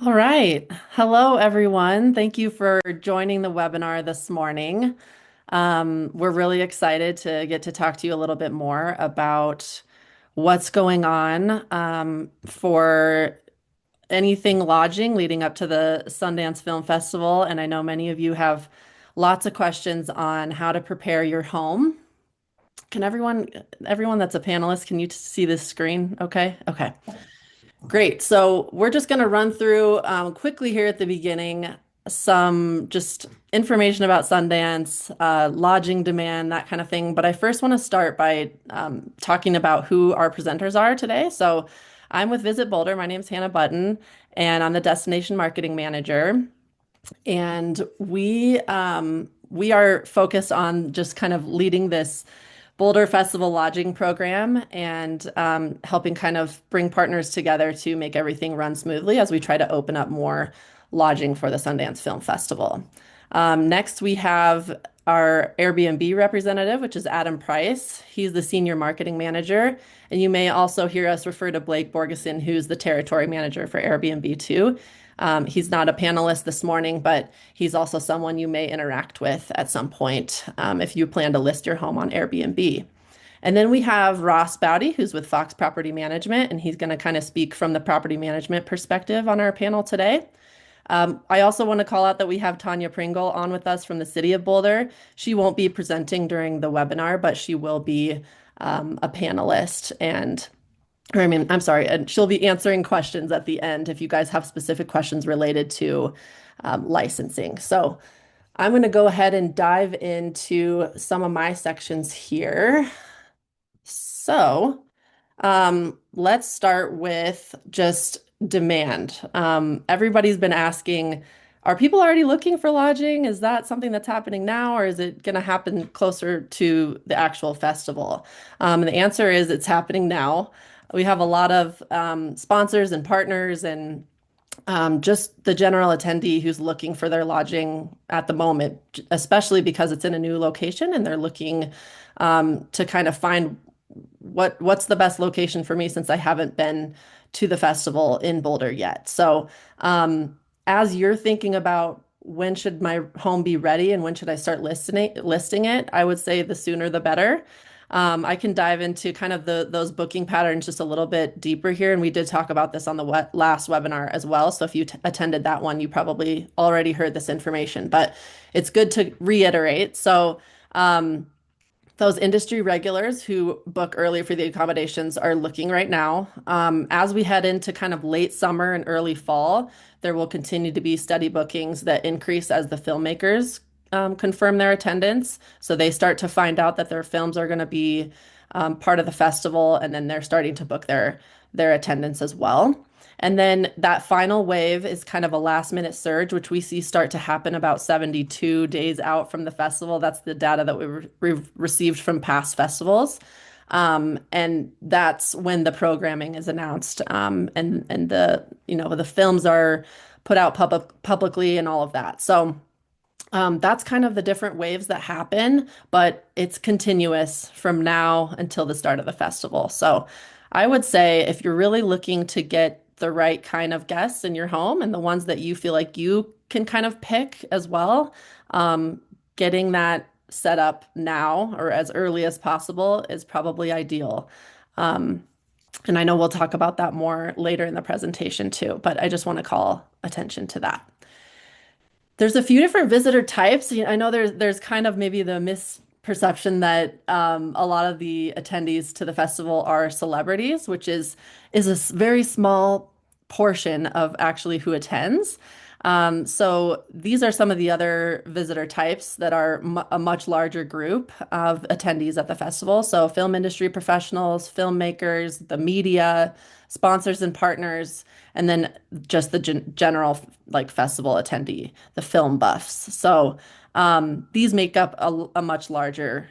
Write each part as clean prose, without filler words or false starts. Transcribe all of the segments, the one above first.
All right. Hello, everyone. Thank you for joining the webinar this morning. We're really excited to get to talk to you a little bit more about what's going on for anything lodging leading up to the Sundance Film Festival. And I know many of you have lots of questions on how to prepare your home. Can everyone that's a panelist, can you see this screen? Okay. Okay. Great. So we're just going to run through quickly here at the beginning some just information about Sundance, lodging demand, that kind of thing. But I first want to start by talking about who our presenters are today. So I'm with Visit Boulder. My name is Hannah Button, and I'm the Destination Marketing Manager. And we are focused on just kind of leading this Boulder Festival lodging program and helping kind of bring partners together to make everything run smoothly as we try to open up more lodging for the Sundance Film Festival. Next, we have our Airbnb representative, which is Adam Price. He's the senior marketing manager. And you may also hear us refer to Blake Borgeson, who's the territory manager for Airbnb too. He's not a panelist this morning, but he's also someone you may interact with at some point if you plan to list your home on Airbnb. And then we have Ross Bowdy, who's with Fox Property Management, and he's going to kind of speak from the property management perspective on our panel today. I also want to call out that we have Tanya Pringle on with us from the City of Boulder. She won't be presenting during the webinar, but she will be a panelist I'm sorry, and she'll be answering questions at the end if you guys have specific questions related to licensing. So I'm going to go ahead and dive into some of my sections here. So let's start with just demand. Everybody's been asking, are people already looking for lodging? Is that something that's happening now, or is it going to happen closer to the actual festival? And the answer is it's happening now. We have a lot of sponsors and partners and just the general attendee who's looking for their lodging at the moment, especially because it's in a new location and they're looking to kind of find what's the best location for me since I haven't been to the festival in Boulder yet. So, as you're thinking about when should my home be ready and when should I start listing it, I would say the sooner the better. I can dive into kind of those booking patterns just a little bit deeper here, and we did talk about this on the last webinar as well. So if you attended that one, you probably already heard this information, but it's good to reiterate. So those industry regulars who book early for the accommodations are looking right now. As we head into kind of late summer and early fall, there will continue to be steady bookings that increase as the filmmakers confirm their attendance. So they start to find out that their films are going to be part of the festival, and then they're starting to book their attendance as well. And then that final wave is kind of a last minute surge, which we see start to happen about 72 days out from the festival. That's the data that we've received from past festivals. And that's when the programming is announced, and the films are put out publicly and all of that. So that's kind of the different waves that happen, but it's continuous from now until the start of the festival. So I would say if you're really looking to get the right kind of guests in your home and the ones that you feel like you can kind of pick as well, getting that set up now or as early as possible is probably ideal. And I know we'll talk about that more later in the presentation too, but I just want to call attention to that. There's a few different visitor types. I know there's kind of maybe the misperception that a lot of the attendees to the festival are celebrities, which is a very small portion of actually who attends. So these are some of the other visitor types that are a much larger group of attendees at the festival. So film industry professionals, filmmakers, the media, sponsors and partners, and then just the general like festival attendee, the film buffs. So these make up a much larger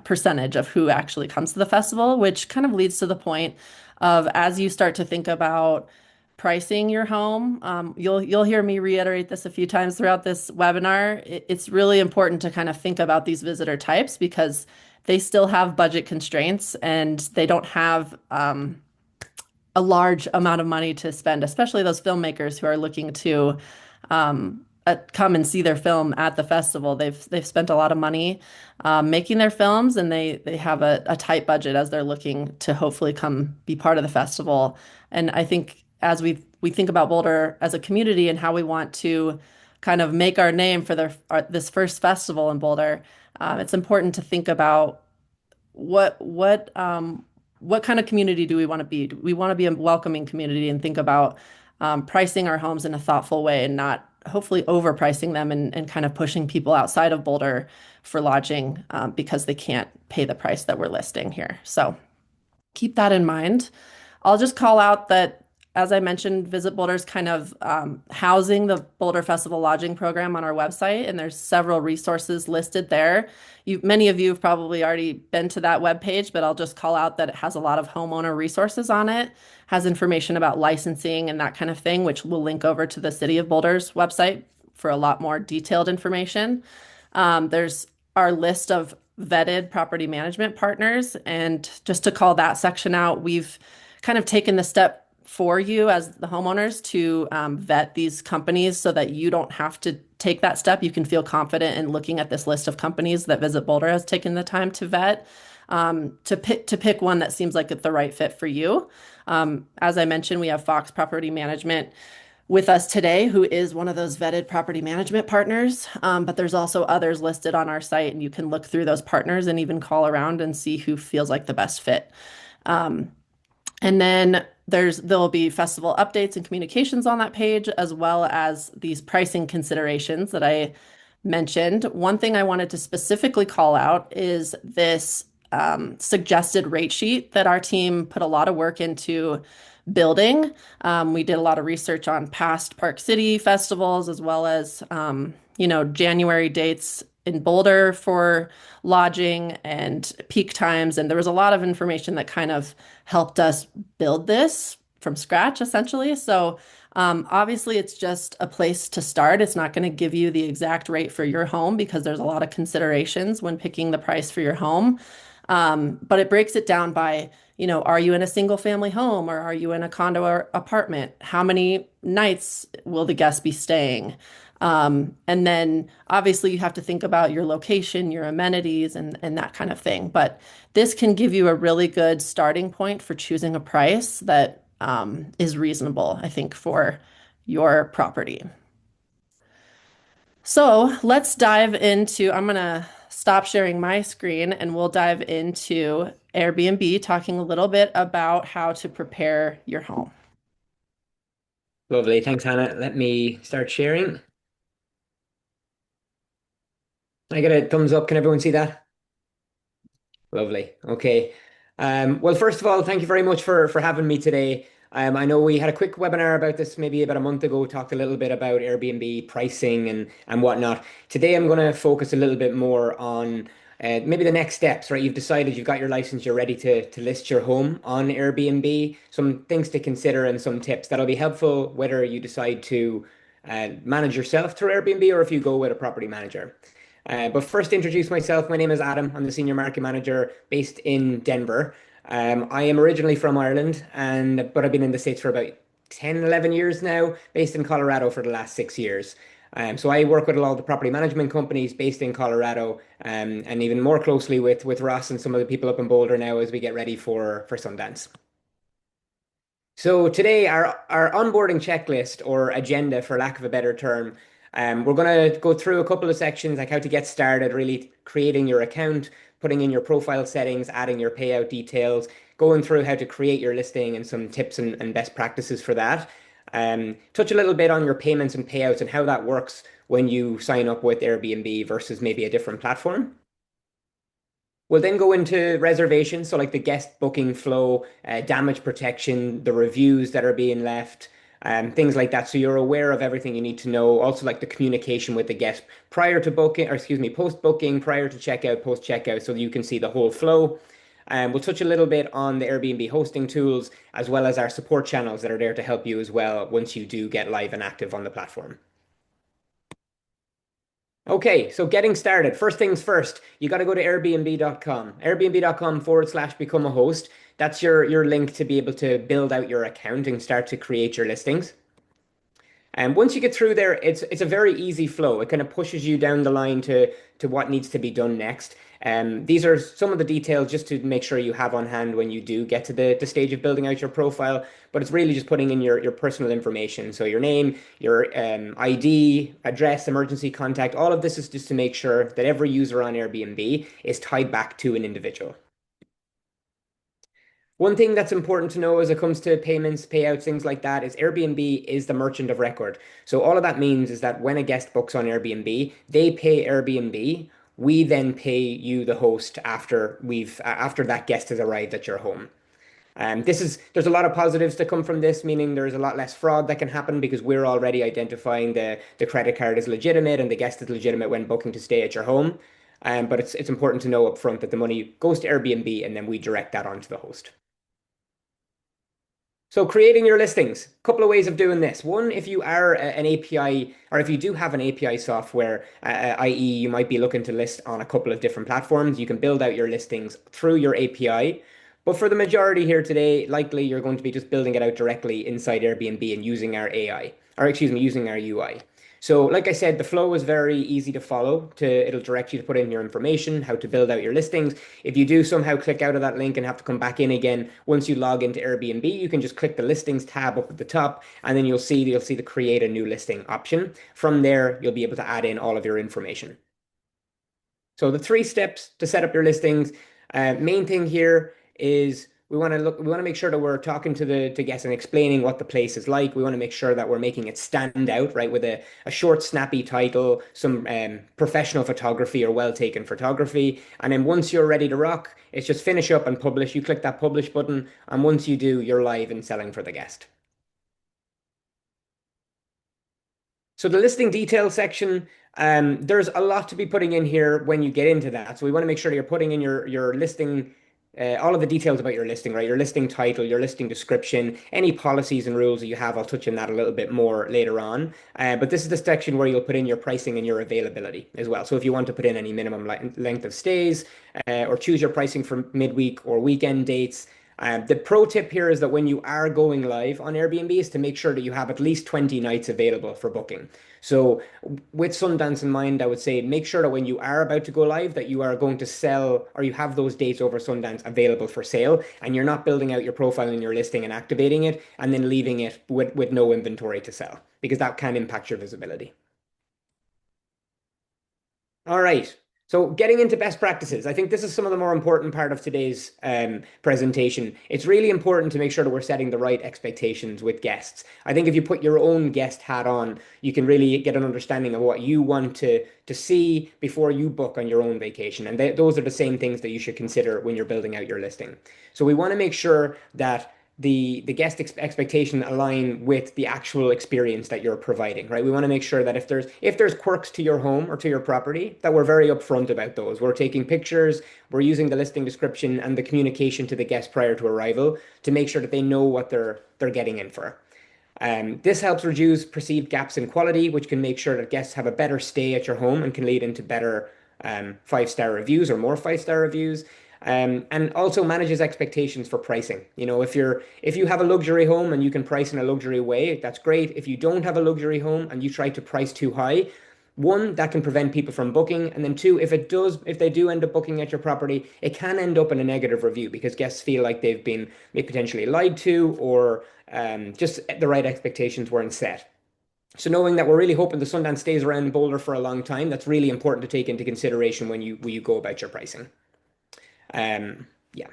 percentage of who actually comes to the festival, which kind of leads to the point of as you start to think about pricing your home, you'll hear me reiterate this a few times throughout this webinar. It's really important to kind of think about these visitor types because they still have budget constraints and they don't have a large amount of money to spend, especially those filmmakers who are looking to come and see their film at the festival. They've spent a lot of money making their films, and they have a tight budget as they're looking to hopefully come be part of the festival. And I think as we think about Boulder as a community and how we want to kind of make our name for this first festival in Boulder, it's important to think about what what um, what kind of community do we want to be? Do we want to be a welcoming community and think about pricing our homes in a thoughtful way and not hopefully overpricing them and kind of pushing people outside of Boulder for lodging because they can't pay the price that we're listing here. So keep that in mind. I'll just call out that, as I mentioned, Visit Boulder's kind of housing the Boulder Festival Lodging Program on our website, and there's several resources listed there. Many of you have probably already been to that webpage, but I'll just call out that it has a lot of homeowner resources on it, has information about licensing and that kind of thing, which we'll link over to the City of Boulder's website for a lot more detailed information. There's our list of vetted property management partners. And just to call that section out, we've kind of taken the step for you as the homeowners to vet these companies so that you don't have to take that step. You can feel confident in looking at this list of companies that Visit Boulder has taken the time to vet to pick one that seems like it's the right fit for you. As I mentioned, we have Fox Property Management with us today, who is one of those vetted property management partners. But there's also others listed on our site, and you can look through those partners and even call around and see who feels like the best fit. And then there'll be festival updates and communications on that page, as well as these pricing considerations that I mentioned. One thing I wanted to specifically call out is this suggested rate sheet that our team put a lot of work into building. We did a lot of research on past Park City festivals, as well as January dates in Boulder for lodging and peak times. And there was a lot of information that kind of helped us build this from scratch, essentially. So obviously, it's just a place to start. It's not going to give you the exact rate for your home because there's a lot of considerations when picking the price for your home. But it breaks it down by, are you in a single family home or are you in a condo or apartment? How many nights will the guest be staying? And then obviously you have to think about your location, your amenities, and that kind of thing. But this can give you a really good starting point for choosing a price that is reasonable, I think, for your property. So let's dive into, I'm going to stop sharing my screen and we'll dive into Airbnb, talking a little bit about how to prepare your home. Lovely. Thanks, Hannah. Let me start sharing. I get a thumbs up. Can everyone see that? Lovely. Okay. Well, first of all, thank you very much for having me today. I know we had a quick webinar about this maybe about a month ago, talked a little bit about Airbnb pricing and whatnot. Today, I'm going to focus a little bit more on maybe the next steps, right? You've decided you've got your license, you're ready to list your home on Airbnb. Some things to consider and some tips that'll be helpful whether you decide to manage yourself through Airbnb or if you go with a property manager. But first, to introduce myself, my name is Adam. I'm the senior market manager based in Denver. I am originally from Ireland, but I've been in the States for about 10, 11 years now, based in Colorado for the last 6 years. So I work with a lot of the property management companies based in Colorado, and even more closely with Ross and some of the people up in Boulder now as we get ready for Sundance. So today, our onboarding checklist or agenda, for lack of a better term, we're going to go through a couple of sections like how to get started, really creating your account, putting in your profile settings, adding your payout details, going through how to create your listing and some tips and best practices for that. Touch a little bit on your payments and payouts and how that works when you sign up with Airbnb versus maybe a different platform. We'll then go into reservations, so like the guest booking flow, damage protection, the reviews that are being left, things like that. So you're aware of everything you need to know. Also, like the communication with the guest prior to booking, or excuse me, post booking, prior to checkout, post checkout, so you can see the whole flow. We'll touch a little bit on the Airbnb hosting tools, as well as our support channels that are there to help you as well once you do get live and active on the platform. Okay, so getting started. First things first, you got to go to Airbnb.com. Airbnb.com/ become a host. That's your link to be able to build out your account and start to create your listings. And once you get through there, it's a very easy flow. It kind of pushes you down the line to what needs to be done next. These are some of the details just to make sure you have on hand when you do get to the stage of building out your profile. But it's really just putting in your personal information. So your name, your ID, address, emergency contact, all of this is just to make sure that every user on Airbnb is tied back to an individual. One thing that's important to know as it comes to payments, payouts, things like that is Airbnb is the merchant of record. So all of that means is that when a guest books on Airbnb, they pay Airbnb. We then pay you, the host, after that guest has arrived at your home. There's a lot of positives to come from this, meaning there's a lot less fraud that can happen because we're already identifying the credit card is legitimate and the guest is legitimate when booking to stay at your home. But it's important to know up front that the money goes to Airbnb and then we direct that onto the host. So creating your listings, a couple of ways of doing this. One, if you are an API or if you do have an API software, i.e. you might be looking to list on a couple of different platforms, you can build out your listings through your API. But for the majority here today, likely you're going to be just building it out directly inside Airbnb and using our AI, or excuse me, using our UI. So, like I said, the flow is very easy to follow. It'll direct you to put in your information, how to build out your listings. If you do somehow click out of that link and have to come back in again, once you log into Airbnb, you can just click the listings tab up at the top, and then you'll see the create a new listing option. From there, you'll be able to add in all of your information. So the three steps to set up your listings. Main thing here is we want to make sure that we're talking to the guests and explaining what the place is like. We want to make sure that we're making it stand out, right? With a short, snappy title, some professional photography or well taken photography. And then once you're ready to rock, it's just finish up and publish. You click that publish button, and once you do, you're live and selling for the guest. So the listing details section, there's a lot to be putting in here when you get into that. So we want to make sure that you're putting in your listing, all of the details about your listing, right? Your listing title, your listing description, any policies and rules that you have. I'll touch on that a little bit more later on. But this is the section where you'll put in your pricing and your availability as well. So if you want to put in any minimum length of stays, or choose your pricing for midweek or weekend dates. The pro tip here is that when you are going live on Airbnb is to make sure that you have at least 20 nights available for booking. So with Sundance in mind, I would say make sure that when you are about to go live that you are going to sell or you have those dates over Sundance available for sale and you're not building out your profile and your listing and activating it and then leaving it with no inventory to sell because that can impact your visibility. All right. So getting into best practices, I think this is some of the more important part of today's presentation. It's really important to make sure that we're setting the right expectations with guests. I think if you put your own guest hat on, you can really get an understanding of what you want to see before you book on your own vacation. And those are the same things that you should consider when you're building out your listing. So we want to make sure that the guest expectation align with the actual experience that you're providing, right? We want to make sure that if there's quirks to your home or to your property, that we're very upfront about those. We're taking pictures, we're using the listing description and the communication to the guest prior to arrival to make sure that they know what they're getting in for. This helps reduce perceived gaps in quality, which can make sure that guests have a better stay at your home and can lead into better five-star reviews or more five-star reviews. And also manages expectations for pricing. You know, if you have a luxury home and you can price in a luxury way, that's great. If you don't have a luxury home and you try to price too high, one, that can prevent people from booking. And then two, if they do end up booking at your property, it can end up in a negative review because guests feel like they've been maybe potentially lied to or just the right expectations weren't set. So knowing that we're really hoping the Sundance stays around in Boulder for a long time, that's really important to take into consideration when you go about your pricing. Yeah.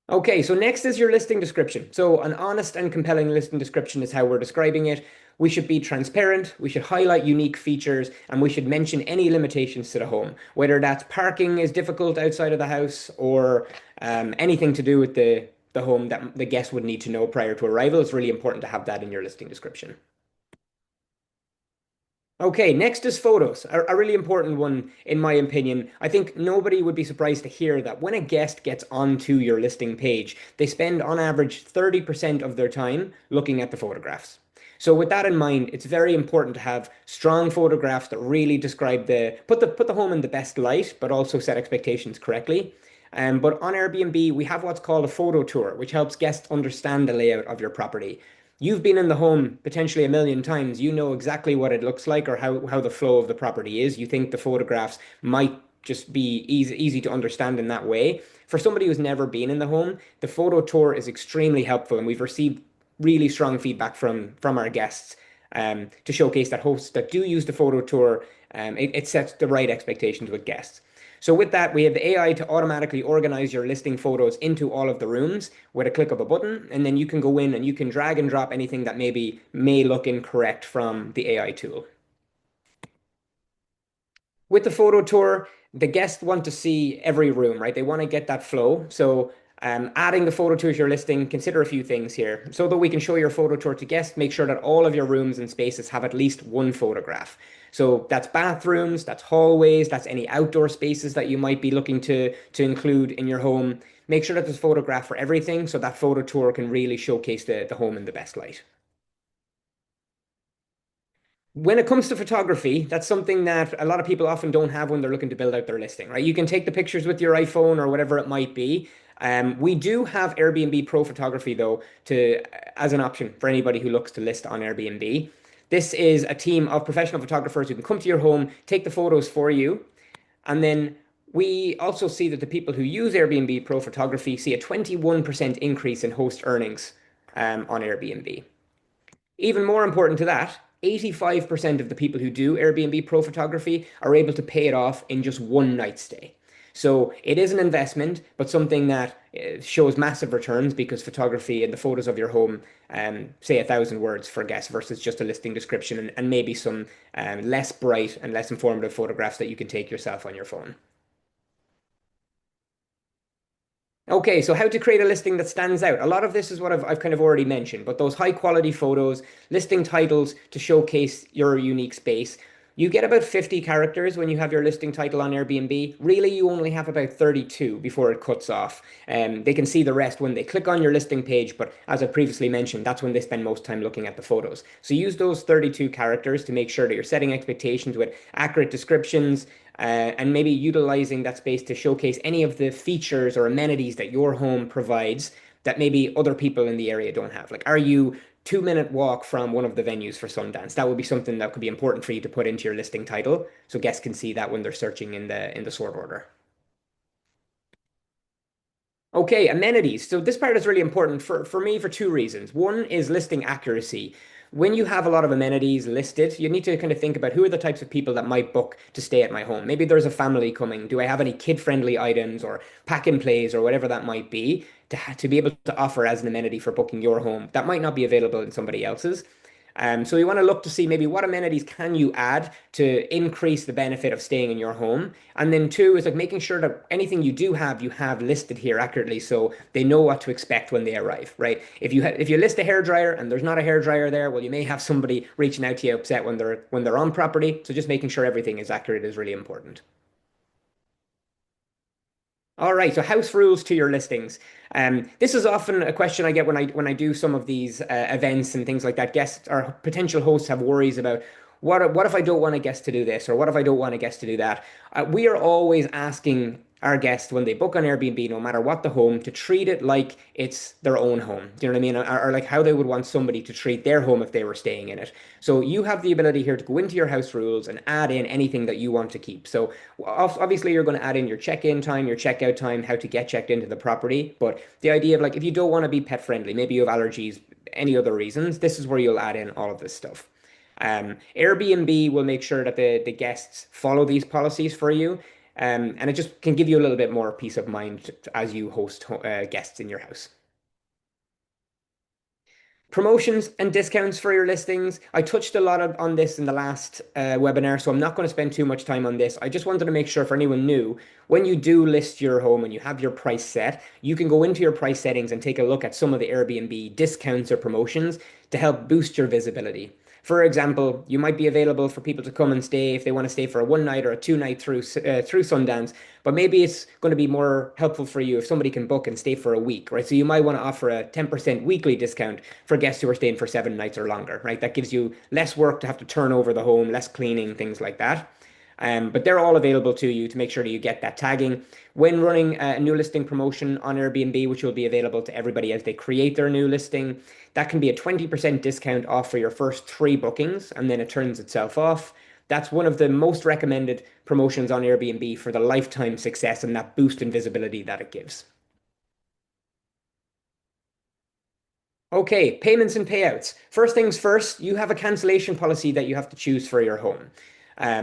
Okay, so next is your listing description. So an honest and compelling listing description is how we're describing it. We should be transparent, we should highlight unique features, and we should mention any limitations to the home, whether that's parking is difficult outside of the house or anything to do with the home that the guest would need to know prior to arrival. It's really important to have that in your listing description. Okay, next is photos, a really important one in my opinion. I think nobody would be surprised to hear that when a guest gets onto your listing page, they spend on average 30% of their time looking at the photographs. So with that in mind, it's very important to have strong photographs that really describe put the home in the best light, but also set expectations correctly. But on Airbnb, we have what's called a photo tour, which helps guests understand the layout of your property. You've been in the home potentially a million times. You know exactly what it looks like or how the flow of the property is. You think the photographs might just be easy to understand in that way. For somebody who's never been in the home, the photo tour is extremely helpful, and we've received really strong feedback from our guests to showcase that hosts that do use the photo tour, it sets the right expectations with guests. So with that, we have the AI to automatically organize your listing photos into all of the rooms with a click of a button, and then you can go in and you can drag and drop anything that maybe may look incorrect from the AI tool. With the photo tour, the guests want to see every room, right? They want to get that flow. So adding the photo tour to your listing, consider a few things here. So that we can show your photo tour to guests, make sure that all of your rooms and spaces have at least one photograph. So that's bathrooms, that's hallways, that's any outdoor spaces that you might be looking to include in your home. Make sure that there's a photograph for everything so that photo tour can really showcase the home in the best light. When it comes to photography, that's something that a lot of people often don't have when they're looking to build out their listing, right? You can take the pictures with your iPhone or whatever it might be. We do have Airbnb Pro Photography though, to as an option for anybody who looks to list on Airbnb. This is a team of professional photographers who can come to your home, take the photos for you, and then we also see that the people who use Airbnb Pro Photography see a 21% increase in host earnings on Airbnb. Even more important to that, 85% of the people who do Airbnb Pro Photography are able to pay it off in just one night stay. So it is an investment, but something that shows massive returns because photography and the photos of your home say 1,000 words for guests versus just a listing description and maybe some less bright and less informative photographs that you can take yourself on your phone. Okay, so how to create a listing that stands out. A lot of this is what I've kind of already mentioned, but those high quality photos, listing titles to showcase your unique space. You get about 50 characters when you have your listing title on Airbnb. Really, you only have about 32 before it cuts off. They can see the rest when they click on your listing page, but as I previously mentioned, that's when they spend most time looking at the photos. So use those 32 characters to make sure that you're setting expectations with accurate descriptions, and maybe utilizing that space to showcase any of the features or amenities that your home provides that maybe other people in the area don't have. Like, are you 2 minute walk from one of the venues for Sundance? That would be something that could be important for you to put into your listing title, so guests can see that when they're searching in the sort order. Okay, amenities. So this part is really important for me for two reasons. One is listing accuracy. When you have a lot of amenities listed, you need to kind of think about who are the types of people that might book to stay at my home. Maybe there's a family coming. Do I have any kid-friendly items or pack and plays or whatever that might be to be able to offer as an amenity for booking your home that might not be available in somebody else's? So you want to look to see maybe what amenities can you add to increase the benefit of staying in your home. And then two is like making sure that anything you have listed here accurately so they know what to expect when they arrive, right? If you list a hairdryer and there's not a hairdryer there, well, you may have somebody reaching out to you upset when they're on property. So just making sure everything is accurate is really important. All right, so house rules to your listings. This is often a question I get when I do some of these events and things like that. Guests or potential hosts have worries about what if I don't want a guest to do this or what if I don't want a guest to do that. We are always asking our guests when they book on Airbnb, no matter what the home, to treat it like it's their own home. Do you know what I mean? Or like how they would want somebody to treat their home if they were staying in it. So you have the ability here to go into your house rules and add in anything that you want to keep. So obviously you're going to add in your check-in time, your check-out time, how to get checked into the property. But the idea of like if you don't want to be pet friendly, maybe you have allergies, any other reasons, this is where you'll add in all of this stuff. Airbnb will make sure that the guests follow these policies for you. And it just can give you a little bit more peace of mind as you host guests in your house. Promotions and discounts for your listings. I touched a lot on this in the last webinar, so I'm not going to spend too much time on this. I just wanted to make sure for anyone new, when you do list your home and you have your price set, you can go into your price settings and take a look at some of the Airbnb discounts or promotions to help boost your visibility. For example, you might be available for people to come and stay if they want to stay for a one night or a two night through Sundance, but maybe it's going to be more helpful for you if somebody can book and stay for a week, right? So you might want to offer a 10% weekly discount for guests who are staying for 7 nights or longer, right? That gives you less work to have to turn over the home, less cleaning, things like that. But they're all available to you to make sure that you get that tagging. When running a new listing promotion on Airbnb, which will be available to everybody as they create their new listing, that can be a 20% discount off for your first three bookings, and then it turns itself off. That's one of the most recommended promotions on Airbnb for the lifetime success and that boost in visibility that it gives. Okay, payments and payouts. First things first, you have a cancellation policy that you have to choose for your home.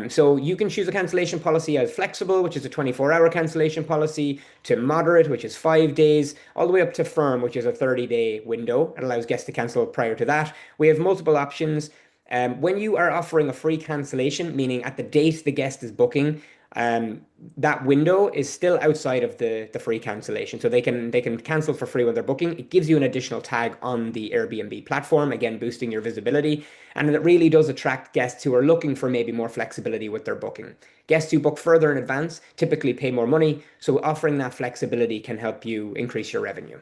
So you can choose a cancellation policy as flexible, which is a 24-hour cancellation policy, to moderate, which is 5 days, all the way up to firm, which is a 30-day window. It allows guests to cancel prior to that. We have multiple options. When you are offering a free cancellation, meaning at the date the guest is booking, um, that window is still outside of the free cancellation. So they can cancel for free when they're booking. It gives you an additional tag on the Airbnb platform, again, boosting your visibility. And it really does attract guests who are looking for maybe more flexibility with their booking. Guests who book further in advance typically pay more money. So offering that flexibility can help you increase your revenue.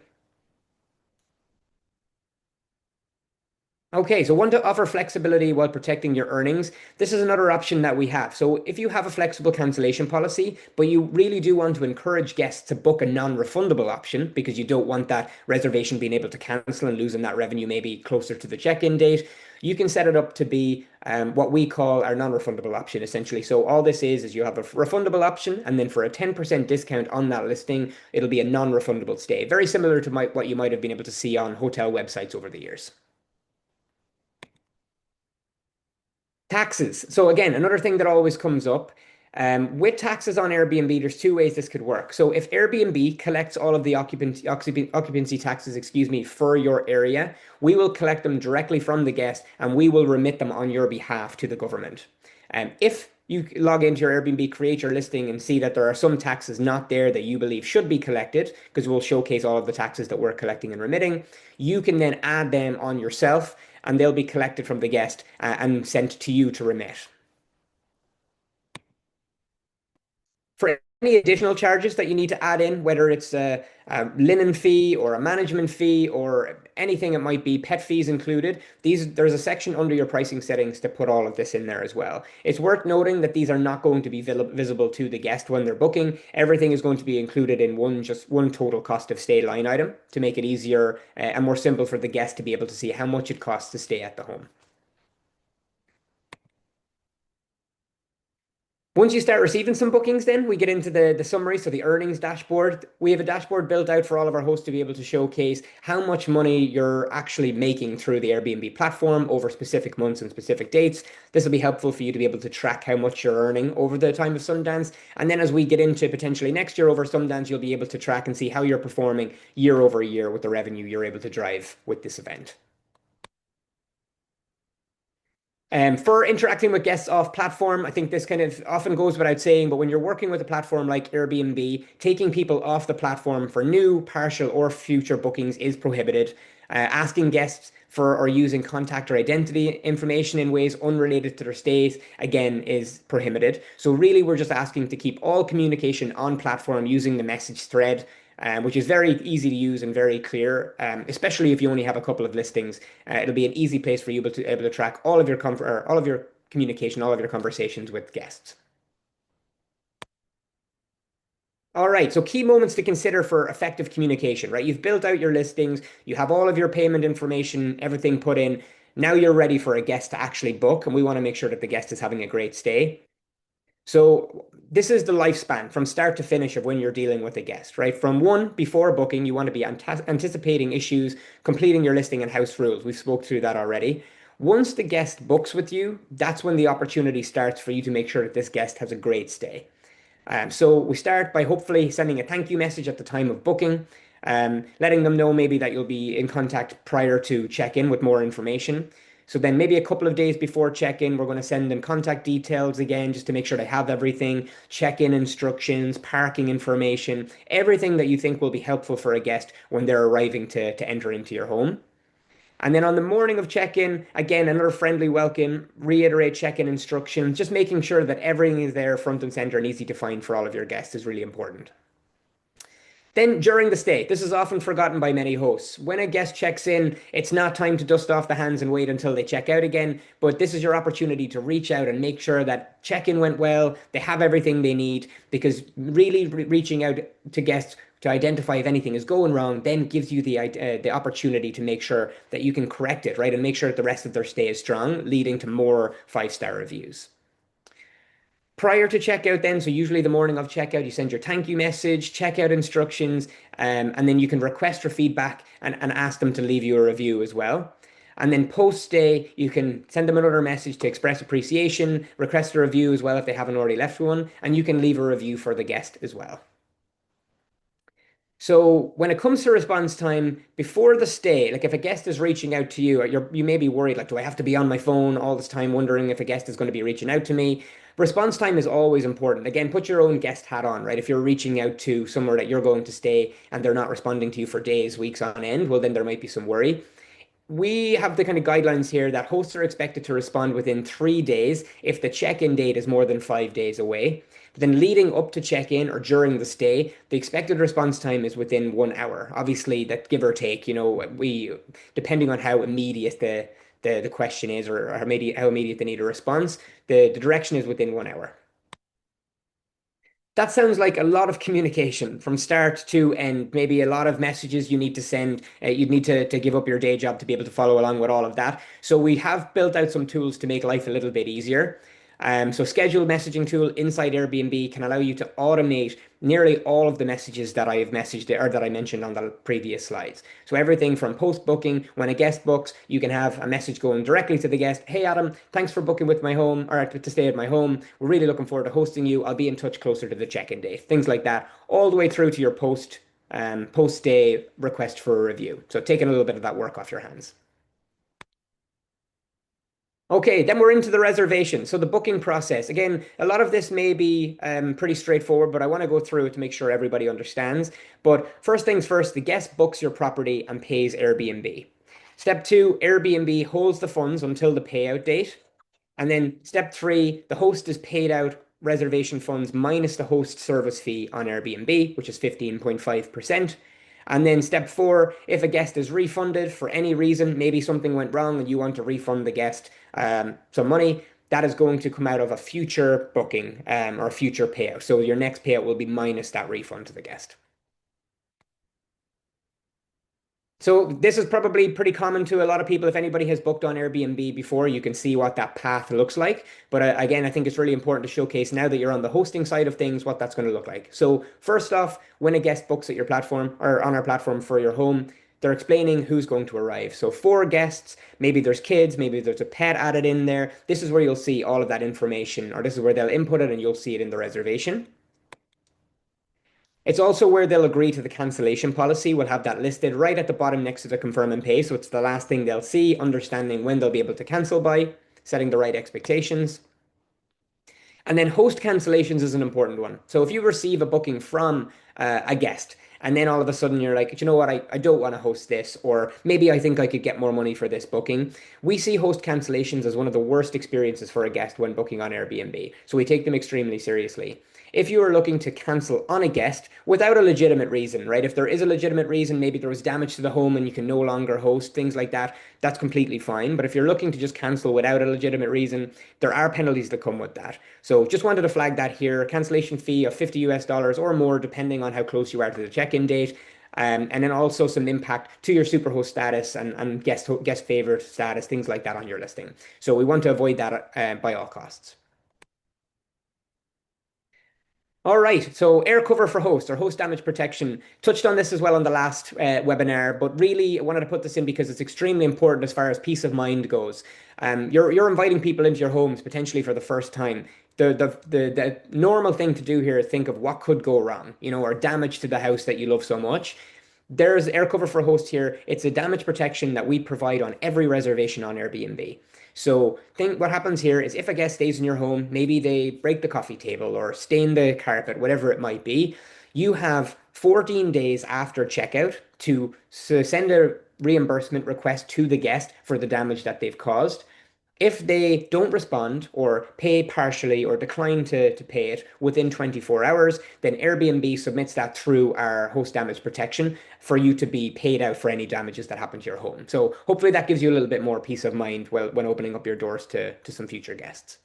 Okay, so want to offer flexibility while protecting your earnings. This is another option that we have. So if you have a flexible cancellation policy, but you really do want to encourage guests to book a non-refundable option because you don't want that reservation being able to cancel and losing that revenue maybe closer to the check-in date, you can set it up to be what we call our non-refundable option, essentially. So all this is you have a refundable option, and then for a 10% discount on that listing, it'll be a non-refundable stay. Very similar to what you might have been able to see on hotel websites over the years. Taxes. So again, another thing that always comes up with taxes on Airbnb, there's two ways this could work. So if Airbnb collects all of the occupancy taxes, excuse me, for your area, we will collect them directly from the guest and we will remit them on your behalf to the government. If you log into your Airbnb, create your listing, and see that there are some taxes not there that you believe should be collected, because we'll showcase all of the taxes that we're collecting and remitting, you can then add them on yourself and they'll be collected from the guest and sent to you to remit. For any additional charges that you need to add in, whether it's a linen fee or a management fee or anything it might be, pet fees included, there's a section under your pricing settings to put all of this in there as well. It's worth noting that these are not going to be visible to the guest when they're booking. Everything is going to be included in just one total cost of stay line item to make it easier and more simple for the guest to be able to see how much it costs to stay at the home. Once you start receiving some bookings, then we get into the summary, so the earnings dashboard. We have a dashboard built out for all of our hosts to be able to showcase how much money you're actually making through the Airbnb platform over specific months and specific dates. This will be helpful for you to be able to track how much you're earning over the time of Sundance. And then as we get into potentially next year over Sundance, you'll be able to track and see how you're performing year over year with the revenue you're able to drive with this event. For interacting with guests off platform, I think this kind of often goes without saying, but when you're working with a platform like Airbnb, taking people off the platform for new, partial, or future bookings is prohibited. Asking guests for or using contact or identity information in ways unrelated to their stays, again, is prohibited. So really, we're just asking to keep all communication on platform using the message thread, which is very easy to use and very clear, especially if you only have a couple of listings. It'll be an easy place for you able to track all of your all of your communication, all of your conversations with guests. All right, so key moments to consider for effective communication, right? You've built out your listings, you have all of your payment information, everything put in. Now you're ready for a guest to actually book, and we want to make sure that the guest is having a great stay. So this is the lifespan from start to finish of when you're dealing with a guest, right? From one, before booking, you want to be anticipating issues, completing your listing and house rules. We've spoke through that already. Once the guest books with you, that's when the opportunity starts for you to make sure that this guest has a great stay. So we start by hopefully sending a thank you message at the time of booking, letting them know maybe that you'll be in contact prior to check-in with more information. So then maybe a couple of days before check-in, we're going to send them contact details again, just to make sure they have everything, check-in instructions, parking information, everything that you think will be helpful for a guest when they're arriving to enter into your home. And then on the morning of check-in, again, another friendly welcome, reiterate check-in instructions, just making sure that everything is there front and center and easy to find for all of your guests is really important. Then during the stay, this is often forgotten by many hosts. When a guest checks in, it's not time to dust off the hands and wait until they check out again, but this is your opportunity to reach out and make sure that check-in went well, they have everything they need, because really reaching out to guests to identify if anything is going wrong then gives you the opportunity to make sure that you can correct it, right? And make sure that the rest of their stay is strong, leading to more five-star reviews. Prior to checkout, then, so usually the morning of checkout, you send your thank you message, checkout instructions, and then you can request for feedback and ask them to leave you a review as well. And then post stay, you can send them another message to express appreciation, request a review as well if they haven't already left one, and you can leave a review for the guest as well. So when it comes to response time before the stay, like if a guest is reaching out to you, you may be worried, like, do I have to be on my phone all this time wondering if a guest is going to be reaching out to me? Response time is always important. Again, put your own guest hat on, right? If you're reaching out to somewhere that you're going to stay and they're not responding to you for days, weeks on end, well, then there might be some worry. We have the kind of guidelines here that hosts are expected to respond within 3 days if the check-in date is more than 5 days away. But then leading up to check-in or during the stay, the expected response time is within 1 hour. Obviously, that give or take, we depending on how immediate the question is or how immediate they need a response, the direction is within 1 hour. That sounds like a lot of communication from start to end, maybe a lot of messages you need to send. You'd need to give up your day job to be able to follow along with all of that. So we have built out some tools to make life a little bit easier. So scheduled messaging tool inside Airbnb can allow you to automate nearly all of the messages that I have messaged or that I mentioned on the previous slides. So everything from post booking, when a guest books, you can have a message going directly to the guest. Hey Adam, thanks for booking with my home or to stay at my home. We're really looking forward to hosting you. I'll be in touch closer to the check-in date. Things like that, all the way through to your post stay request for a review. So taking a little bit of that work off your hands. Okay, then we're into the reservation. So the booking process. Again, a lot of this may be pretty straightforward, but I want to go through it to make sure everybody understands. But first things first, the guest books your property and pays Airbnb. Step two, Airbnb holds the funds until the payout date. And then step three, the host is paid out reservation funds minus the host service fee on Airbnb, which is 15.5%. And then step four, if a guest is refunded for any reason, maybe something went wrong and you want to refund the guest some money, that is going to come out of a future booking or a future payout. So your next payout will be minus that refund to the guest. So this is probably pretty common to a lot of people. If anybody has booked on Airbnb before, you can see what that path looks like. But again, I think it's really important to showcase now that you're on the hosting side of things, what that's going to look like. So first off, when a guest books at your platform or on our platform for your home, they're explaining who's going to arrive. So for guests, maybe there's kids, maybe there's a pet added in there. This is where you'll see all of that information, or this is where they'll input it and you'll see it in the reservation. It's also where they'll agree to the cancellation policy. We'll have that listed right at the bottom next to the confirm and pay. So it's the last thing they'll see, understanding when they'll be able to cancel by, setting the right expectations. And then host cancellations is an important one. So if you receive a booking from a guest and then all of a sudden you're like, you know what, I don't want to host this, or maybe I think I could get more money for this booking. We see host cancellations as one of the worst experiences for a guest when booking on Airbnb. So we take them extremely seriously. If you are looking to cancel on a guest without a legitimate reason, right? If there is a legitimate reason, maybe there was damage to the home and you can no longer host, things like that, that's completely fine. But if you're looking to just cancel without a legitimate reason, there are penalties that come with that. So just wanted to flag that here. Cancellation fee of 50 US dollars or more, depending on how close you are to the check-in date. And then also some impact to your superhost status and guest favorite status, things like that on your listing. So we want to avoid that by all costs. All right, so air cover for host or host damage protection. Touched on this as well on the last webinar, but really I wanted to put this in because it's extremely important as far as peace of mind goes. You're inviting people into your homes potentially for the first time. The normal thing to do here is think of what could go wrong, or damage to the house that you love so much. There's air cover for host here. It's a damage protection that we provide on every reservation on Airbnb. So think what happens here is if a guest stays in your home, maybe they break the coffee table or stain the carpet, whatever it might be, you have 14 days after checkout to send reimbursement request to the guest for the damage that they've caused. If they don't respond or pay partially or decline to pay it within 24 hours, then Airbnb submits that through our host damage protection for you to be paid out for any damages that happen to your home. So hopefully that gives you a little bit more peace of mind when opening up your doors to some future guests.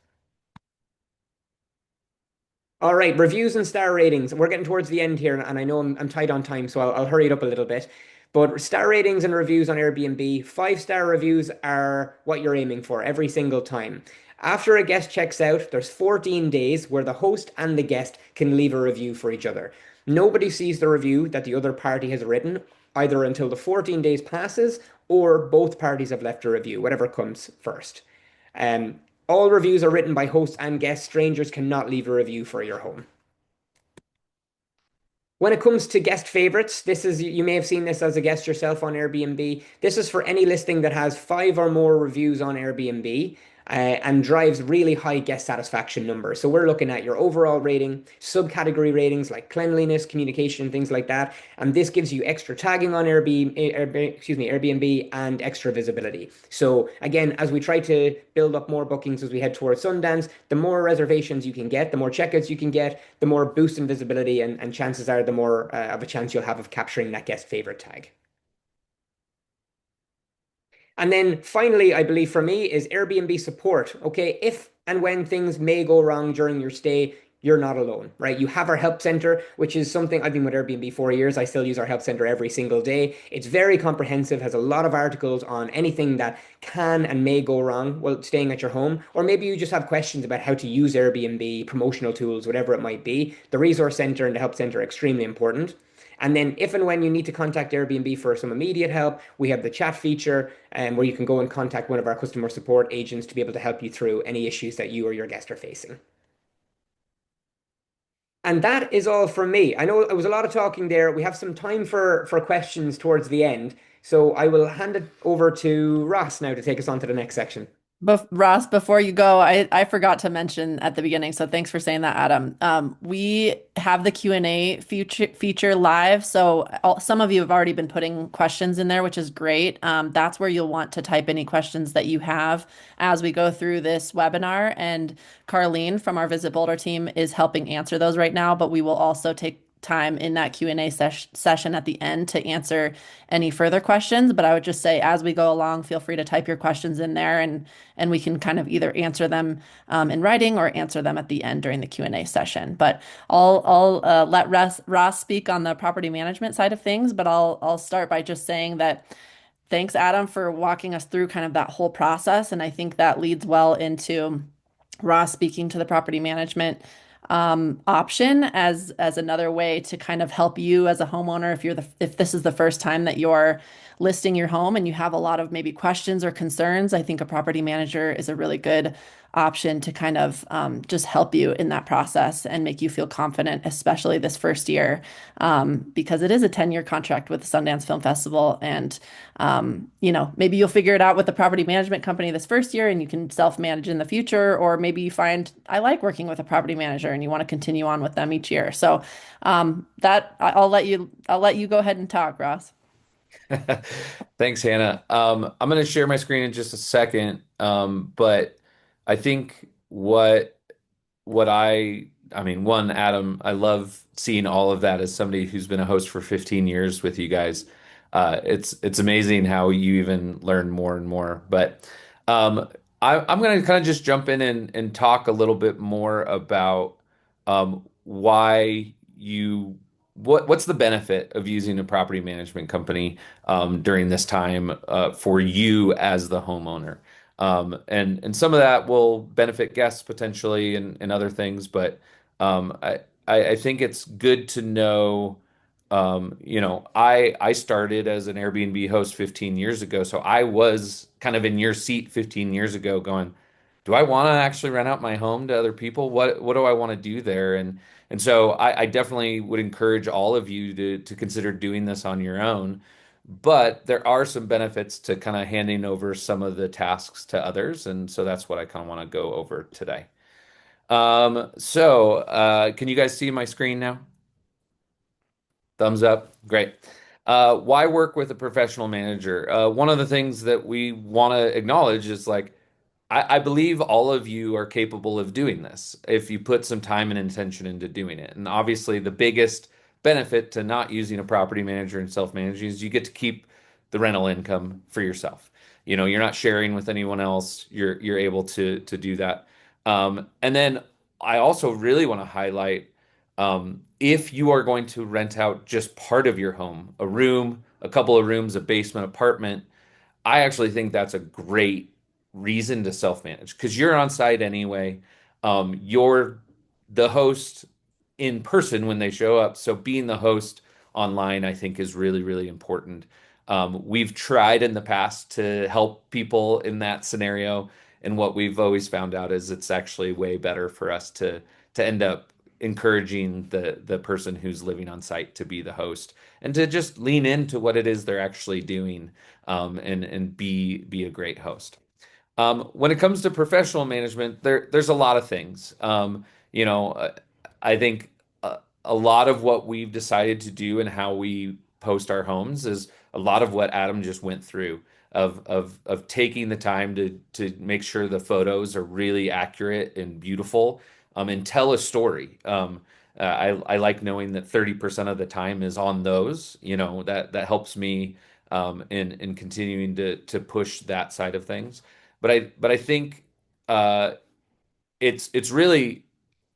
All right, reviews and star ratings. We're getting towards the end here, and I know I'm tight on time, so I'll hurry it up a little bit. But star ratings and reviews on Airbnb, five-star reviews are what you're aiming for every single time. After a guest checks out, there's 14 days where the host and the guest can leave a review for each other. Nobody sees the review that the other party has written, either until the 14 days passes or both parties have left a review, whatever comes first. Um, all reviews are written by hosts and guests. Strangers cannot leave a review for your home. When it comes to guest favorites, this is you may have seen this as a guest yourself on Airbnb. This is for any listing that has five or more reviews on Airbnb and drives really high guest satisfaction numbers. So we're looking at your overall rating, subcategory ratings like cleanliness, communication, things like that. And this gives you extra tagging on Airbnb and extra visibility. So again, as we try to build up more bookings as we head towards Sundance, the more reservations you can get, the more checkouts you can get, the more boost in visibility, and chances are the more of a chance you'll have of capturing that guest favorite tag. And then finally, I believe for me is Airbnb support. Okay, if and when things may go wrong during your stay, you're not alone, right? You have our help center, which is something I've been with Airbnb 4 years. I still use our help center every single day. It's very comprehensive, has a lot of articles on anything that can and may go wrong while staying at your home. Or maybe you just have questions about how to use Airbnb, promotional tools, whatever it might be. The resource center and the help center are extremely important. And then if and when you need to contact Airbnb for some immediate help, we have the chat feature where you can go and contact one of our customer support agents to be able to help you through any issues that you or your guest are facing. And that is all from me. I know it was a lot of talking there. We have some time for questions towards the end. So I will hand it over to Ross now to take us on to the next section. Ross, before you go, I forgot to mention at the beginning, so thanks for saying that, Adam. We have the Q&A feature live, so some of you have already been putting questions in there, which is great. That's where you'll want to type any questions that you have as we go through this webinar, and Carlene from our Visit Boulder team is helping answer those right now, but we will also take time in that Q&A session at the end to answer any further questions. But I would just say as we go along, feel free to type your questions in there, and we can kind of either answer them in writing or answer them at the end during the Q&A session. But I'll let Ross speak on the property management side of things, but I'll start by just saying that thanks, Adam, for walking us through kind of that whole process. And I think that leads well into Ross speaking to the property management option as another way to kind of help you as a homeowner if this is the first time that you're listing your home and you have a lot of maybe questions or concerns. I think a property manager is a really good option to kind of just help you in that process and make you feel confident, especially this first year, because it is a 10-year contract with the Sundance Film Festival. And, maybe you'll figure it out with the property management company this first year and you can self-manage in the future, or maybe you find I like working with a property manager and you want to continue on with them each year. So that I'll let you go ahead and talk, Ross. Thanks, Hannah. I'm going to share my screen in just a second, but I think I mean, one, Adam, I love seeing all of that as somebody who's been a host for 15 years with you guys. It's amazing how you even learn more and more. But um, I'm going to kind of just jump in and talk a little bit more about why what's the benefit of using a property management company during this time for you as the homeowner. And some of that will benefit guests potentially and other things, but I think it's good to know. I started as an Airbnb host 15 years ago, so I was kind of in your seat 15 years ago, going, "Do I want to actually rent out my home to other people? What do I want to do there?" And so I definitely would encourage all of you to consider doing this on your own. But there are some benefits to kind of handing over some of the tasks to others, and so that's what I kind of want to go over today. Can you guys see my screen now? Thumbs up. Great. Why work with a professional manager? One of the things that we want to acknowledge is like, I believe all of you are capable of doing this if you put some time and intention into doing it. And obviously, the biggest benefit to not using a property manager and self-managing is you get to keep the rental income for yourself. You know, you're not sharing with anyone else. You're able to do that. And then I also really want to highlight if you are going to rent out just part of your home, a room, a couple of rooms, a basement apartment. I actually think that's a great reason to self-manage because you're on site anyway. You're the host in person when they show up. So being the host online, I think, is really, really important. We've tried in the past to help people in that scenario, and what we've always found out is it's actually way better for us to end up encouraging the person who's living on site to be the host and to just lean into what it is they're actually doing and be a great host. When it comes to professional management, there's a lot of things. You know, I think a lot of what we've decided to do and how we post our homes is a lot of what Adam just went through of taking the time to make sure the photos are really accurate and beautiful and tell a story. I like knowing that 30% of the time is on those. You know, that helps me in continuing to push that side of things. But I think uh, it's really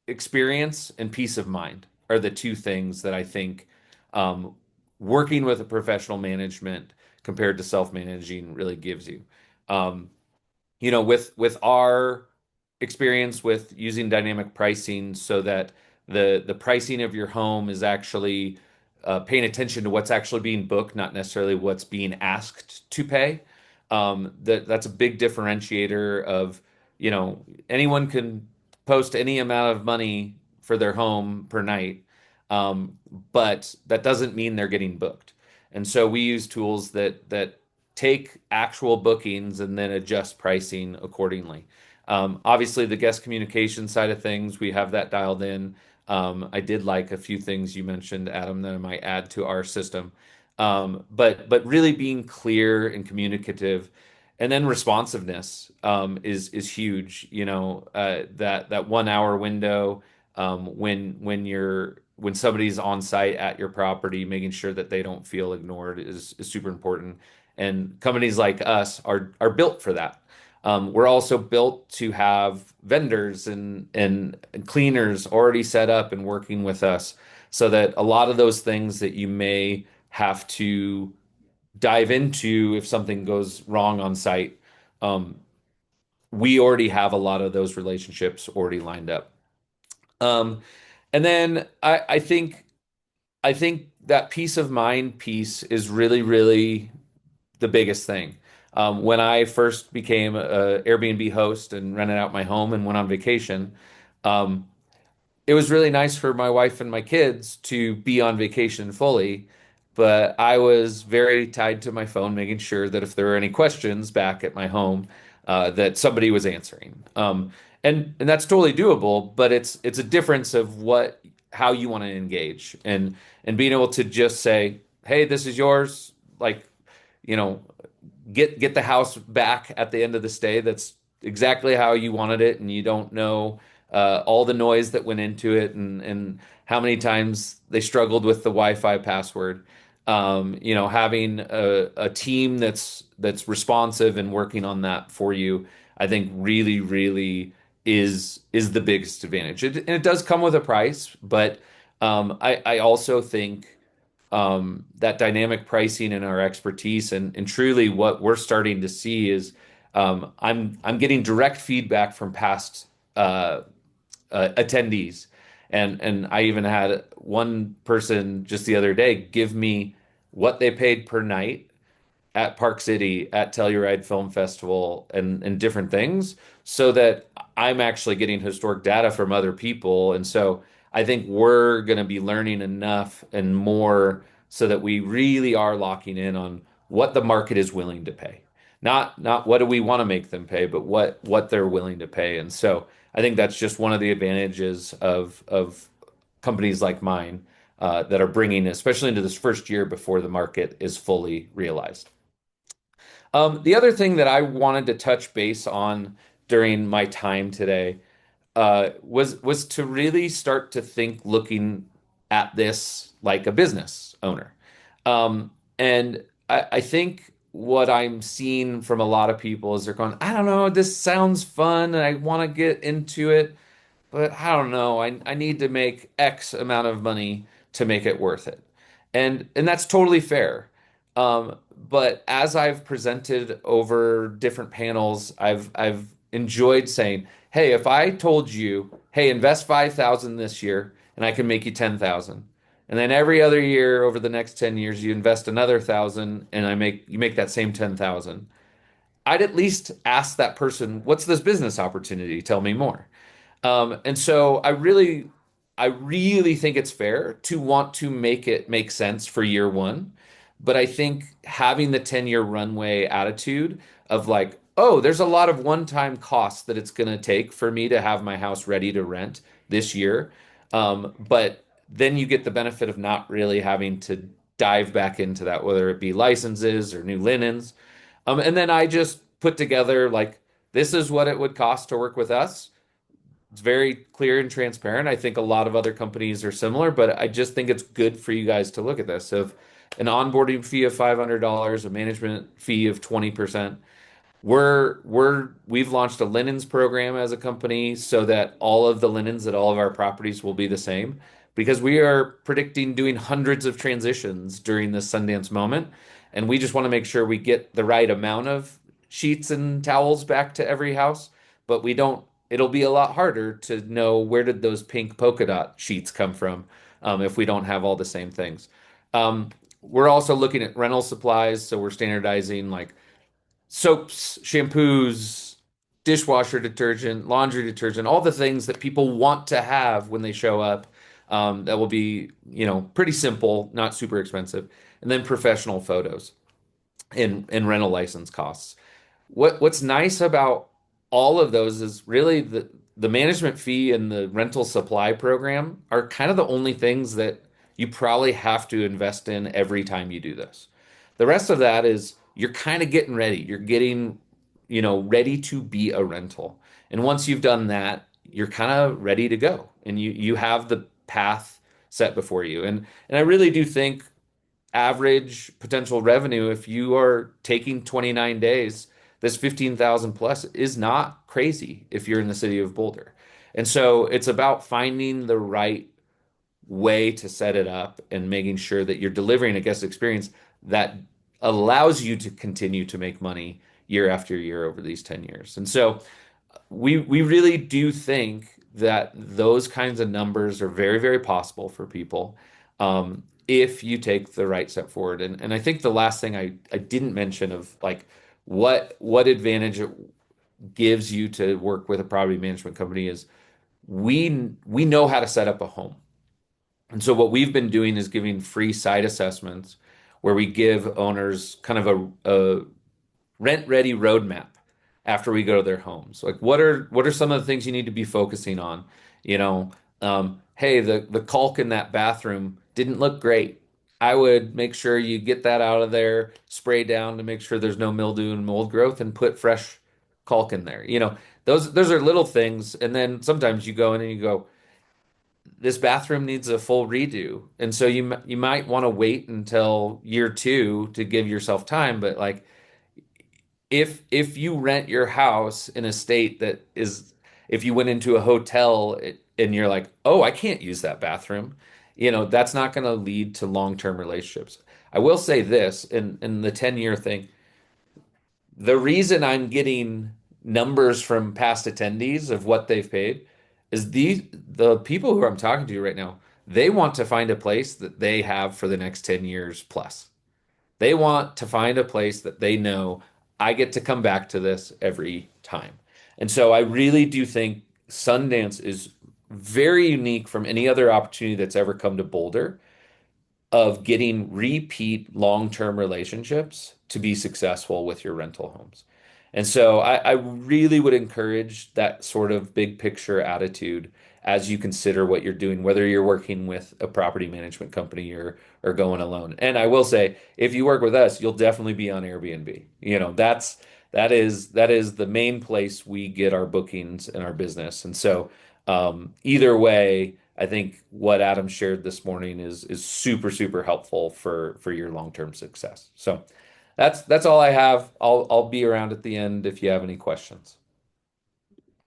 experience and peace of mind are the two things that I think um, working with a professional management compared to self-managing really gives you. Um, you know, with our experience with using dynamic pricing so that the pricing of your home is actually paying attention to what's actually being booked, not necessarily what's being asked to pay. That's a big differentiator of, you know, anyone can post any amount of money for their home per night, but that doesn't mean they're getting booked. And so we use tools that take actual bookings and then adjust pricing accordingly. Obviously, the guest communication side of things, we have that dialed in. I did like a few things you mentioned, Adam, that I might add to our system. But really being clear and communicative, and then responsiveness is huge. You know, that 1 hour window when somebody's on site at your property, making sure that they don't feel ignored is super important. And companies like us are built for that. We're also built to have vendors and cleaners already set up and working with us so that a lot of those things that you may have to dive into if something goes wrong on site, um, we already have a lot of those relationships already lined up. Um, and then I think that peace of mind piece is really, really the biggest thing. When I first became a Airbnb host and rented out my home and went on vacation, um, it was really nice for my wife and my kids to be on vacation fully, but I was very tied to my phone, making sure that if there were any questions back at my home, that somebody was answering. And that's totally doable, but it's a difference of what how you want to engage and being able to just say, "Hey, this is yours." Like, you know, get the house back at the end of the stay that's exactly how you wanted it, and you don't know all the noise that went into it and how many times they struggled with the Wi-Fi password. You know, having a team that's responsive and working on that for you, I think really, really is the biggest advantage. And it does come with a price, but I also think that dynamic pricing and our expertise and truly what we're starting to see is I'm getting direct feedback from past uh, attendees, and I even had one person just the other day give me what they paid per night at Park City, at Telluride Film Festival, and different things, so that I'm actually getting historic data from other people. And so I think we're going to be learning enough and more so that we really are locking in on what the market is willing to pay. Not what do we want to make them pay, but what they're willing to pay. And so I think that's just one of the advantages of companies like mine. that are bringing, especially into this first year before the market is fully realized. The other thing that I wanted to touch base on during my time today was to really start to think looking at this like a business owner. And I think what I'm seeing from a lot of people is they're going, I don't know, this sounds fun and I want to get into it, but I don't know. I need to make X amount of money to make it worth it. And that's totally fair. But as I've presented over different panels, I've enjoyed saying, hey, if I told you, hey, invest 5,000 this year and I can make you 10,000. And then every other year over the next 10 years you invest another 1,000 and you make that same 10,000. I'd at least ask that person, what's this business opportunity? Tell me more. And so I really think it's fair to want to make it make sense for year one. But I think having the 10-year runway attitude of like, oh, there's a lot of one-time costs that it's going to take for me to have my house ready to rent this year. But then you get the benefit of not really having to dive back into that, whether it be licenses or new linens. And then I just put together like, this is what it would cost to work with us. It's very clear and transparent. I think a lot of other companies are similar, but I just think it's good for you guys to look at this. So if an onboarding fee of $500, a management fee of 20%, we've launched a linens program as a company so that all of the linens at all of our properties will be the same because we are predicting doing hundreds of transitions during this Sundance moment, and we just want to make sure we get the right amount of sheets and towels back to every house, but we don't. It'll be a lot harder to know where did those pink polka dot sheets come from if we don't have all the same things. We're also looking at rental supplies, so we're standardizing like soaps, shampoos, dishwasher detergent, laundry detergent, all the things that people want to have when they show up. That will be, pretty simple, not super expensive. And then professional photos and rental license costs. What's nice about all of those is really the management fee and the rental supply program are kind of the only things that you probably have to invest in every time you do this. The rest of that is you're kind of getting ready. You're getting, ready to be a rental. And once you've done that, you're kind of ready to go and you have the path set before you. And I really do think average potential revenue, if you are taking 29 days, this 15,000 plus is not crazy if you're in the city of Boulder. And so it's about finding the right way to set it up and making sure that you're delivering a guest experience that allows you to continue to make money year after year over these 10 years. And so we really do think that those kinds of numbers are very, very possible for people if you take the right step forward. And I think the last thing I didn't mention of like what advantage it gives you to work with a property management company is we know how to set up a home. And so what we've been doing is giving free site assessments where we give owners kind of a rent ready roadmap after we go to their homes. Like what are some of the things you need to be focusing on? You know, hey, the caulk in that bathroom didn't look great. I would make sure you get that out of there, spray down to make sure there's no mildew and mold growth, and put fresh caulk in there. Those are little things. And then sometimes you go in and you go, this bathroom needs a full redo. And so you might want to wait until year two to give yourself time, but like if you rent your house in a state that is, if you went into a hotel and you're like, oh, I can't use that bathroom, that's not going to lead to long-term relationships. I will say this in the 10-year thing, the reason I'm getting numbers from past attendees of what they've paid is the people who I'm talking to right now, they want to find a place that they have for the next 10 years plus. They want to find a place that they know I get to come back to this every time. And so I really do think Sundance is very unique from any other opportunity that's ever come to Boulder of getting repeat long-term relationships to be successful with your rental homes. And so I really would encourage that sort of big picture attitude as you consider what you're doing, whether you're working with a property management company or going alone. And I will say, if you work with us, you'll definitely be on Airbnb. That is the main place we get our bookings and our business. And so either way, I think what Adam shared this morning is super, super helpful for your long-term success. So that's all I have. I'll be around at the end if you have any questions.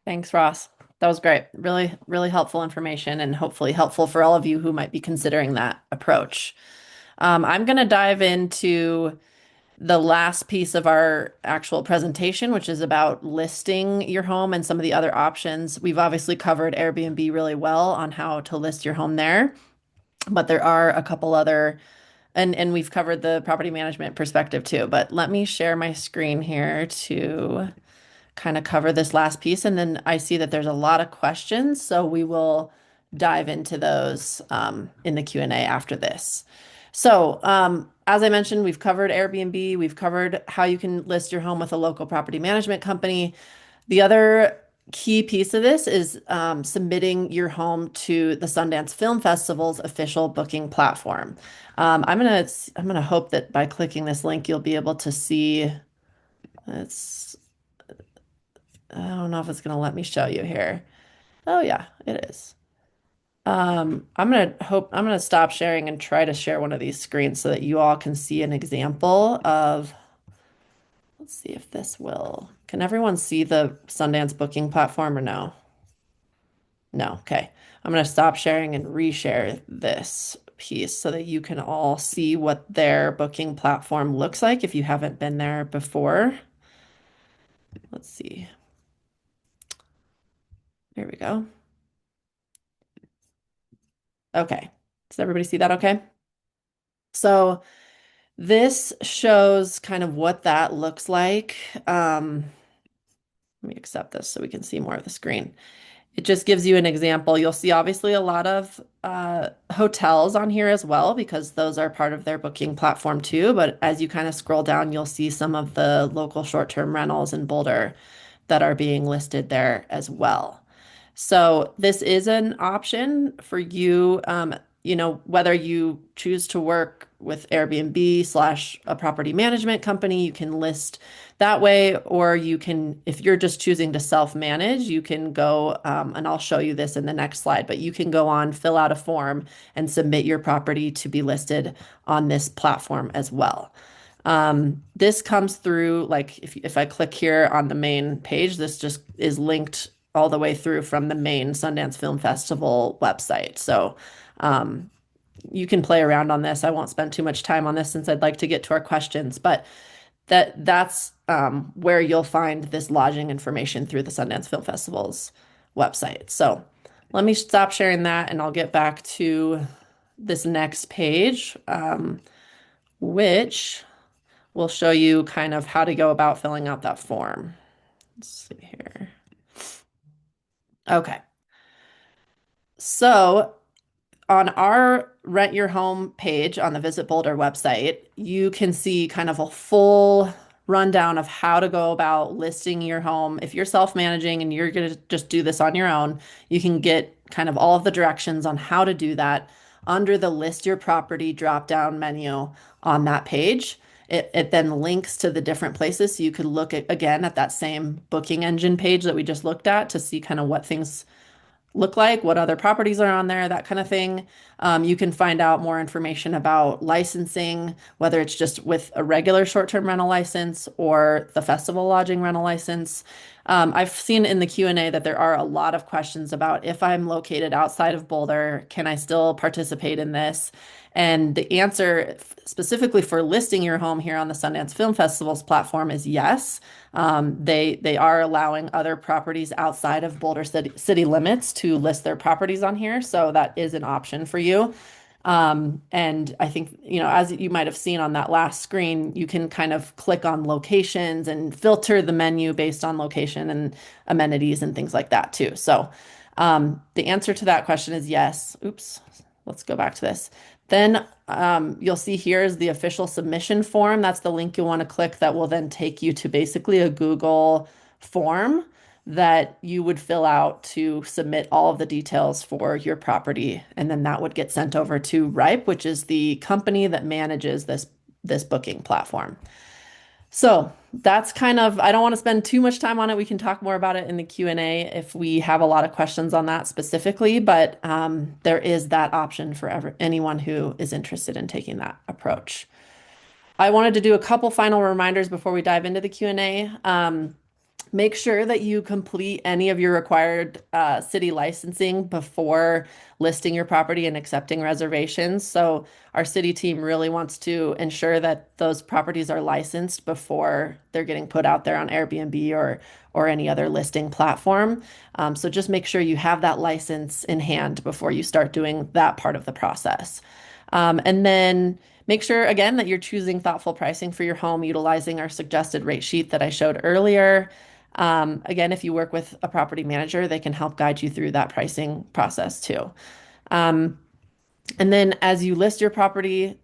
Thanks, Ross. That was great. Really, really helpful information and hopefully helpful for all of you who might be considering that approach. I'm going to dive into the last piece of our actual presentation, which is about listing your home and some of the other options. We've obviously covered Airbnb really well on how to list your home there, but there are a couple other, and we've covered the property management perspective too. But let me share my screen here to kind of cover this last piece. And then I see that there's a lot of questions, so we will dive into those in the Q&A after this. So, as I mentioned, we've covered Airbnb, we've covered how you can list your home with a local property management company. The other key piece of this is submitting your home to the Sundance Film Festival's official booking platform. I'm gonna hope that by clicking this link, you'll be able to see. It's I don't know if it's gonna let me show you here. Oh yeah, it is. I'm gonna stop sharing and try to share one of these screens so that you all can see an example of, let's see if this will, can everyone see the Sundance booking platform or no? No, okay. I'm gonna stop sharing and reshare this piece so that you can all see what their booking platform looks like if you haven't been there before. Let's see. There we go. Okay. Does everybody see that okay? So this shows kind of what that looks like. Let me accept this so we can see more of the screen. It just gives you an example. You'll see obviously a lot of hotels on here as well because those are part of their booking platform too. But as you kind of scroll down, you'll see some of the local short-term rentals in Boulder that are being listed there as well. So this is an option for you, whether you choose to work with Airbnb slash a property management company, you can list that way, or you can, if you're just choosing to self-manage, you can go, and I'll show you this in the next slide, but you can go on, fill out a form and submit your property to be listed on this platform as well. This comes through, like if I click here on the main page, this just is linked all the way through from the main Sundance Film Festival website. So you can play around on this. I won't spend too much time on this since I'd like to get to our questions, but that's where you'll find this lodging information through the Sundance Film Festival's website. So let me stop sharing that and I'll get back to this next page, which will show you kind of how to go about filling out that form. Let's see here. Okay. So on our Rent Your Home page on the Visit Boulder website, you can see kind of a full rundown of how to go about listing your home. If you're self-managing and you're going to just do this on your own, you can get kind of all of the directions on how to do that under the List Your Property drop-down menu on that page. It then links to the different places. So you could look at, again, at that same booking engine page that we just looked at to see kind of what things look like, what other properties are on there, that kind of thing. You can find out more information about licensing, whether it's just with a regular short-term rental license or the festival lodging rental license. I've seen in the Q&A that there are a lot of questions about if I'm located outside of Boulder, can I still participate in this? And the answer specifically for listing your home here on the Sundance Film Festival's platform is yes. They are allowing other properties outside of Boulder city limits to list their properties on here, so that is an option for you. And I think, as you might have seen on that last screen, you can kind of click on locations and filter the menu based on location and amenities and things like that too. So the answer to that question is yes. Oops, let's go back to this. Then you'll see here is the official submission form. That's the link you'll want to click that will then take you to basically a Google form that you would fill out to submit all of the details for your property. And then that would get sent over to Ripe, which is the company that manages this booking platform. So that's kind of, I don't want to spend too much time on it. We can talk more about it in the Q&A if we have a lot of questions on that specifically, but there is that option for anyone who is interested in taking that approach. I wanted to do a couple final reminders before we dive into the Q&A. Make sure that you complete any of your required city licensing before listing your property and accepting reservations. So our city team really wants to ensure that those properties are licensed before they're getting put out there on Airbnb or any other listing platform. So just make sure you have that license in hand before you start doing that part of the process. And then make sure, again, that you're choosing thoughtful pricing for your home, utilizing our suggested rate sheet that I showed earlier. Again, if you work with a property manager, they can help guide you through that pricing process too. Um, and then as you list your property,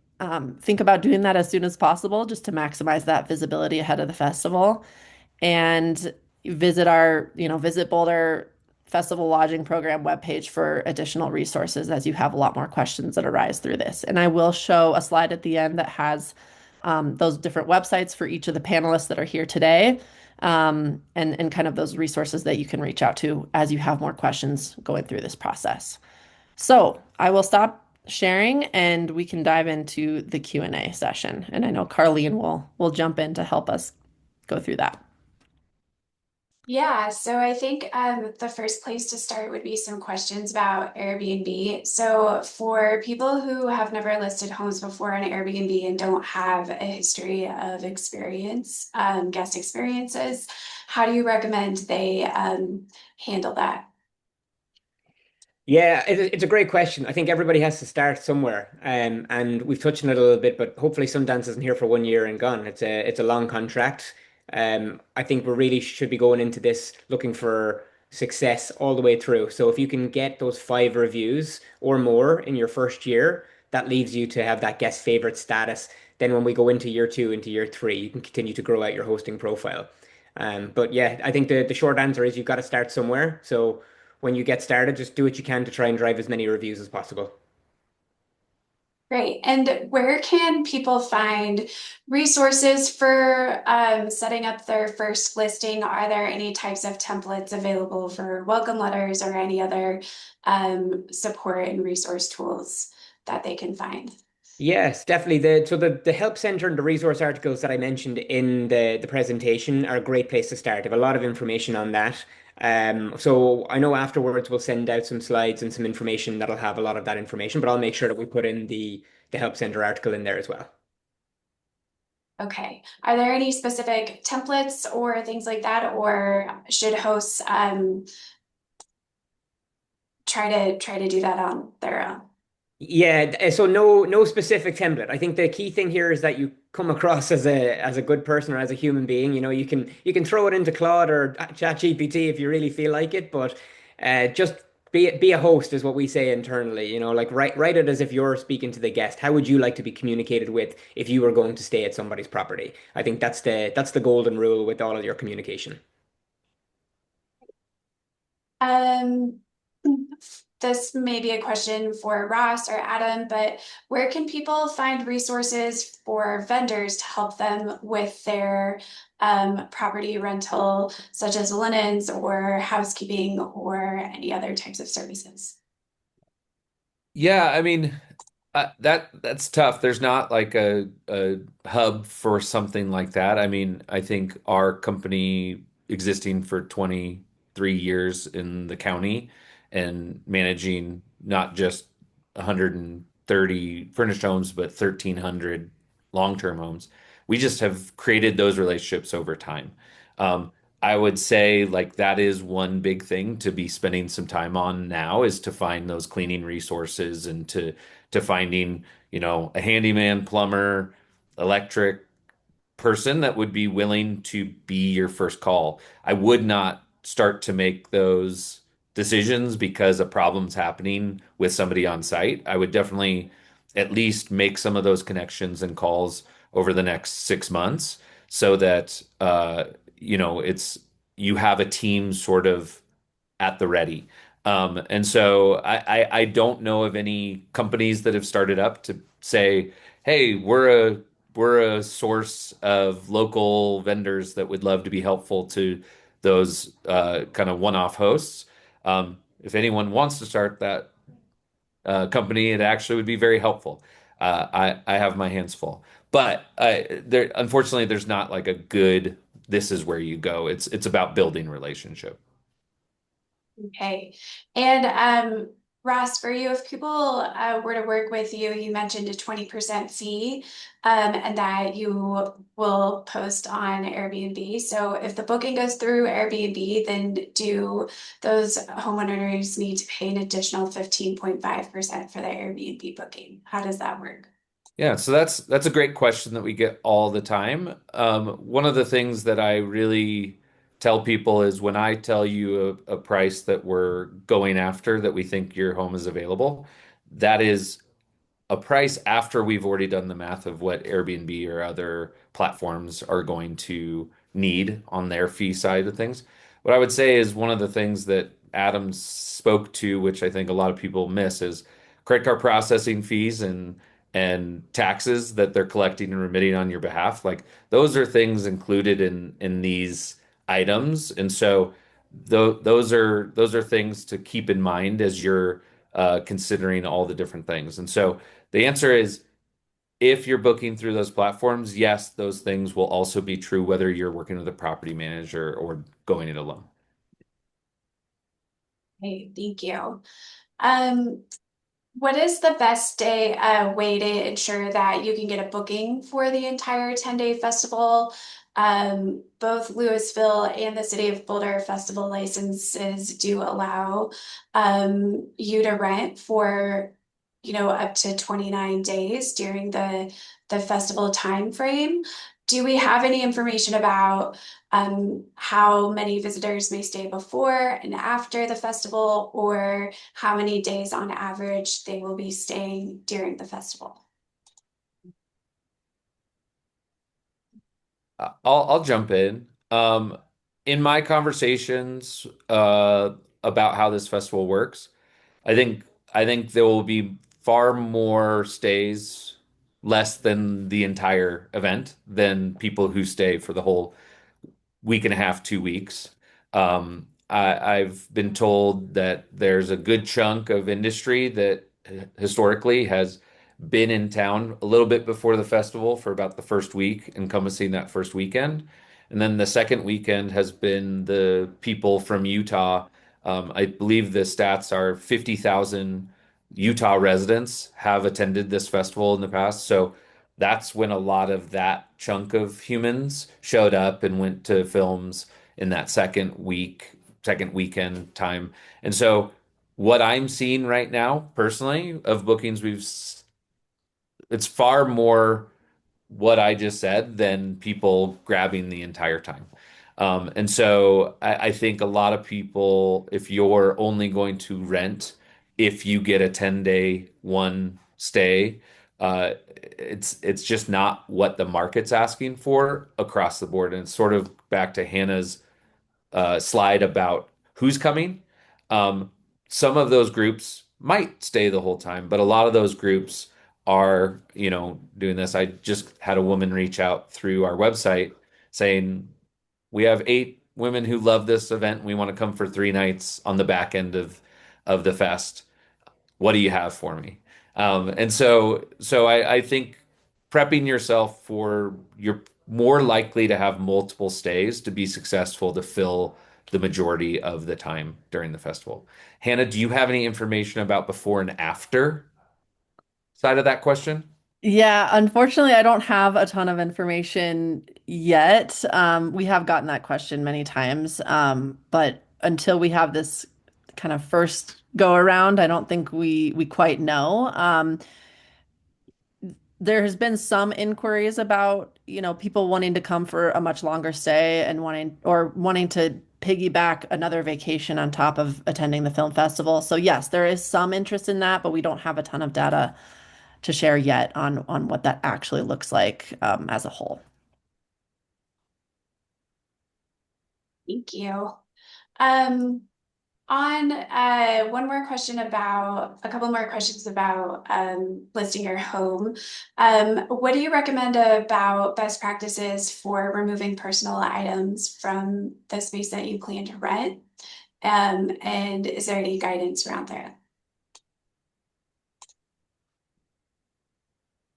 think about doing that as soon as possible just to maximize that visibility ahead of the festival. And visit Boulder Festival Lodging Program webpage for additional resources as you have a lot more questions that arise through this. And I will show a slide at the end that has those different websites for each of the panelists that are here today, and kind of those resources that you can reach out to as you have more questions going through this process. So I will stop sharing and we can dive into the Q&A session. And I know Carlene will jump in to help us go through that. Yeah, so I think the first place to start would be some questions about Airbnb. So for people who have never listed homes before on Airbnb and don't have a history of guest experiences, how do you recommend they handle that? Yeah, it's a great question. I think everybody has to start somewhere, and we've touched on it a little bit, but hopefully Sundance isn't here for 1 year and gone. It's a long contract. I think we really should be going into this looking for success all the way through. So if you can get those 5 reviews or more in your first year, that leaves you to have that guest favorite status. Then when we go into year two, into year three, you can continue to grow out your hosting profile. But yeah, I think the short answer is you've got to start somewhere. So when you get started, just do what you can to try and drive as many reviews as possible. Great. And where can people find resources for setting up their first listing? Are there any types of templates available for welcome letters or any other support and resource tools that they can find? Yes, definitely. The help center and the resource articles that I mentioned in the presentation are a great place to start. I have a lot of information on that. So I know afterwards we'll send out some slides and some information that'll have a lot of that information, but I'll make sure that we put in the help center article in there as well. Okay. Are there any specific templates or things like that, or should hosts try to do that on their own? Yeah, so no specific template. I think the key thing here is that you come across as a good person or as a human being. You can throw it into Claude or ChatGPT if you really feel like it, but just be a host is what we say internally. Like write it as if you're speaking to the guest. How would you like to be communicated with if you were going to stay at somebody's property? I think that's the golden rule with all of your communication. Um, this may be a question for Ross or Adam, but where can people find resources for vendors to help them with their property rental, such as linens or housekeeping or any other types of services? Yeah, I mean, that's tough. There's not like a hub for something like that. I mean, I think our company existing for 23 years in the county and managing not just 130 furnished homes, but 1,300 long-term homes. We just have created those relationships over time. Um, I would say like that is one big thing to be spending some time on now is to find those cleaning resources and to finding, a handyman, plumber, electric person that would be willing to be your first call. I would not start to make those decisions because a problem's happening with somebody on site. I would definitely at least make some of those connections and calls over the next 6 months so that it's you have a team sort of at the ready. And so I don't know of any companies that have started up to say, hey, we're a source of local vendors that would love to be helpful to those kind of one-off hosts. If anyone wants to start that company, it actually would be very helpful. I have my hands full, but there unfortunately there's not like a good this is where you go. It's about building relationship. Okay. And Ross, for you, if people were to work with you, you mentioned a 20% fee and that you will post on Airbnb. So if the booking goes through Airbnb, then do those homeowners need to pay an additional 15.5% for the Airbnb booking? How does that work? Yeah, so that's a great question that we get all the time. One of the things that I really tell people is when I tell you a price that we're going after that we think your home is available, that is a price after we've already done the math of what Airbnb or other platforms are going to need on their fee side of things. What I would say is one of the things that Adam spoke to, which I think a lot of people miss, is credit card processing fees and taxes that they're collecting and remitting on your behalf. Like those are things included in these items, and so those are things to keep in mind as you're considering all the different things. And so the answer is if you're booking through those platforms, yes, those things will also be true whether you're working with a property manager or going it alone. Hey, thank you. Um, What is the best way to ensure that you can get a booking for the entire 10-day festival? Both Louisville and the City of Boulder festival licenses do allow you to rent for, up to 29 days during the festival time frame. Do we have any information about how many visitors may stay before and after the festival, or how many days on average they will be staying during the festival? I'll jump in. In my conversations about how this festival works, I think I think there will be far more stays less than the entire event than people who stay for the whole week and a half, 2 weeks. I've been told that there's a good chunk of industry that historically has been in town a little bit before the festival for about the first week, encompassing that first weekend. And then the second weekend has been the people from Utah. I believe the stats are 50,000 Utah residents have attended this festival in the past. So that's when a lot of that chunk of humans showed up and went to films in that second weekend time. And so what I'm seeing right now, personally, of bookings it's far more what I just said than people grabbing the entire time. And so I think a lot of people, if you're only going to rent, if you get a 10-day one stay, it's just not what the market's asking for across the board. And it's sort of back to Hannah's slide about who's coming. Um, some of those groups might stay the whole time, but a lot of those groups are, doing this. I just had a woman reach out through our website saying, we have 8 women who love this event. We want to come for 3 nights on the back end of the fest. What do you have for me? And so I think prepping yourself for you're more likely to have multiple stays to be successful to fill the majority of the time during the festival. Hannah, do you have any information about before and after side of that question? Yeah, unfortunately, I don't have a ton of information yet. We have gotten that question many times, but until we have this kind of first go around, I don't think we quite know. There has been some inquiries about, people wanting to come for a much longer stay and wanting to piggyback another vacation on top of attending the film festival. So yes, there is some interest in that, but we don't have a ton of data to share yet on what that actually looks like as a whole. Thank you. Um, on one more question about a couple more questions about listing your home. What do you recommend about best practices for removing personal items from the space that you plan to rent? And is there any guidance around there?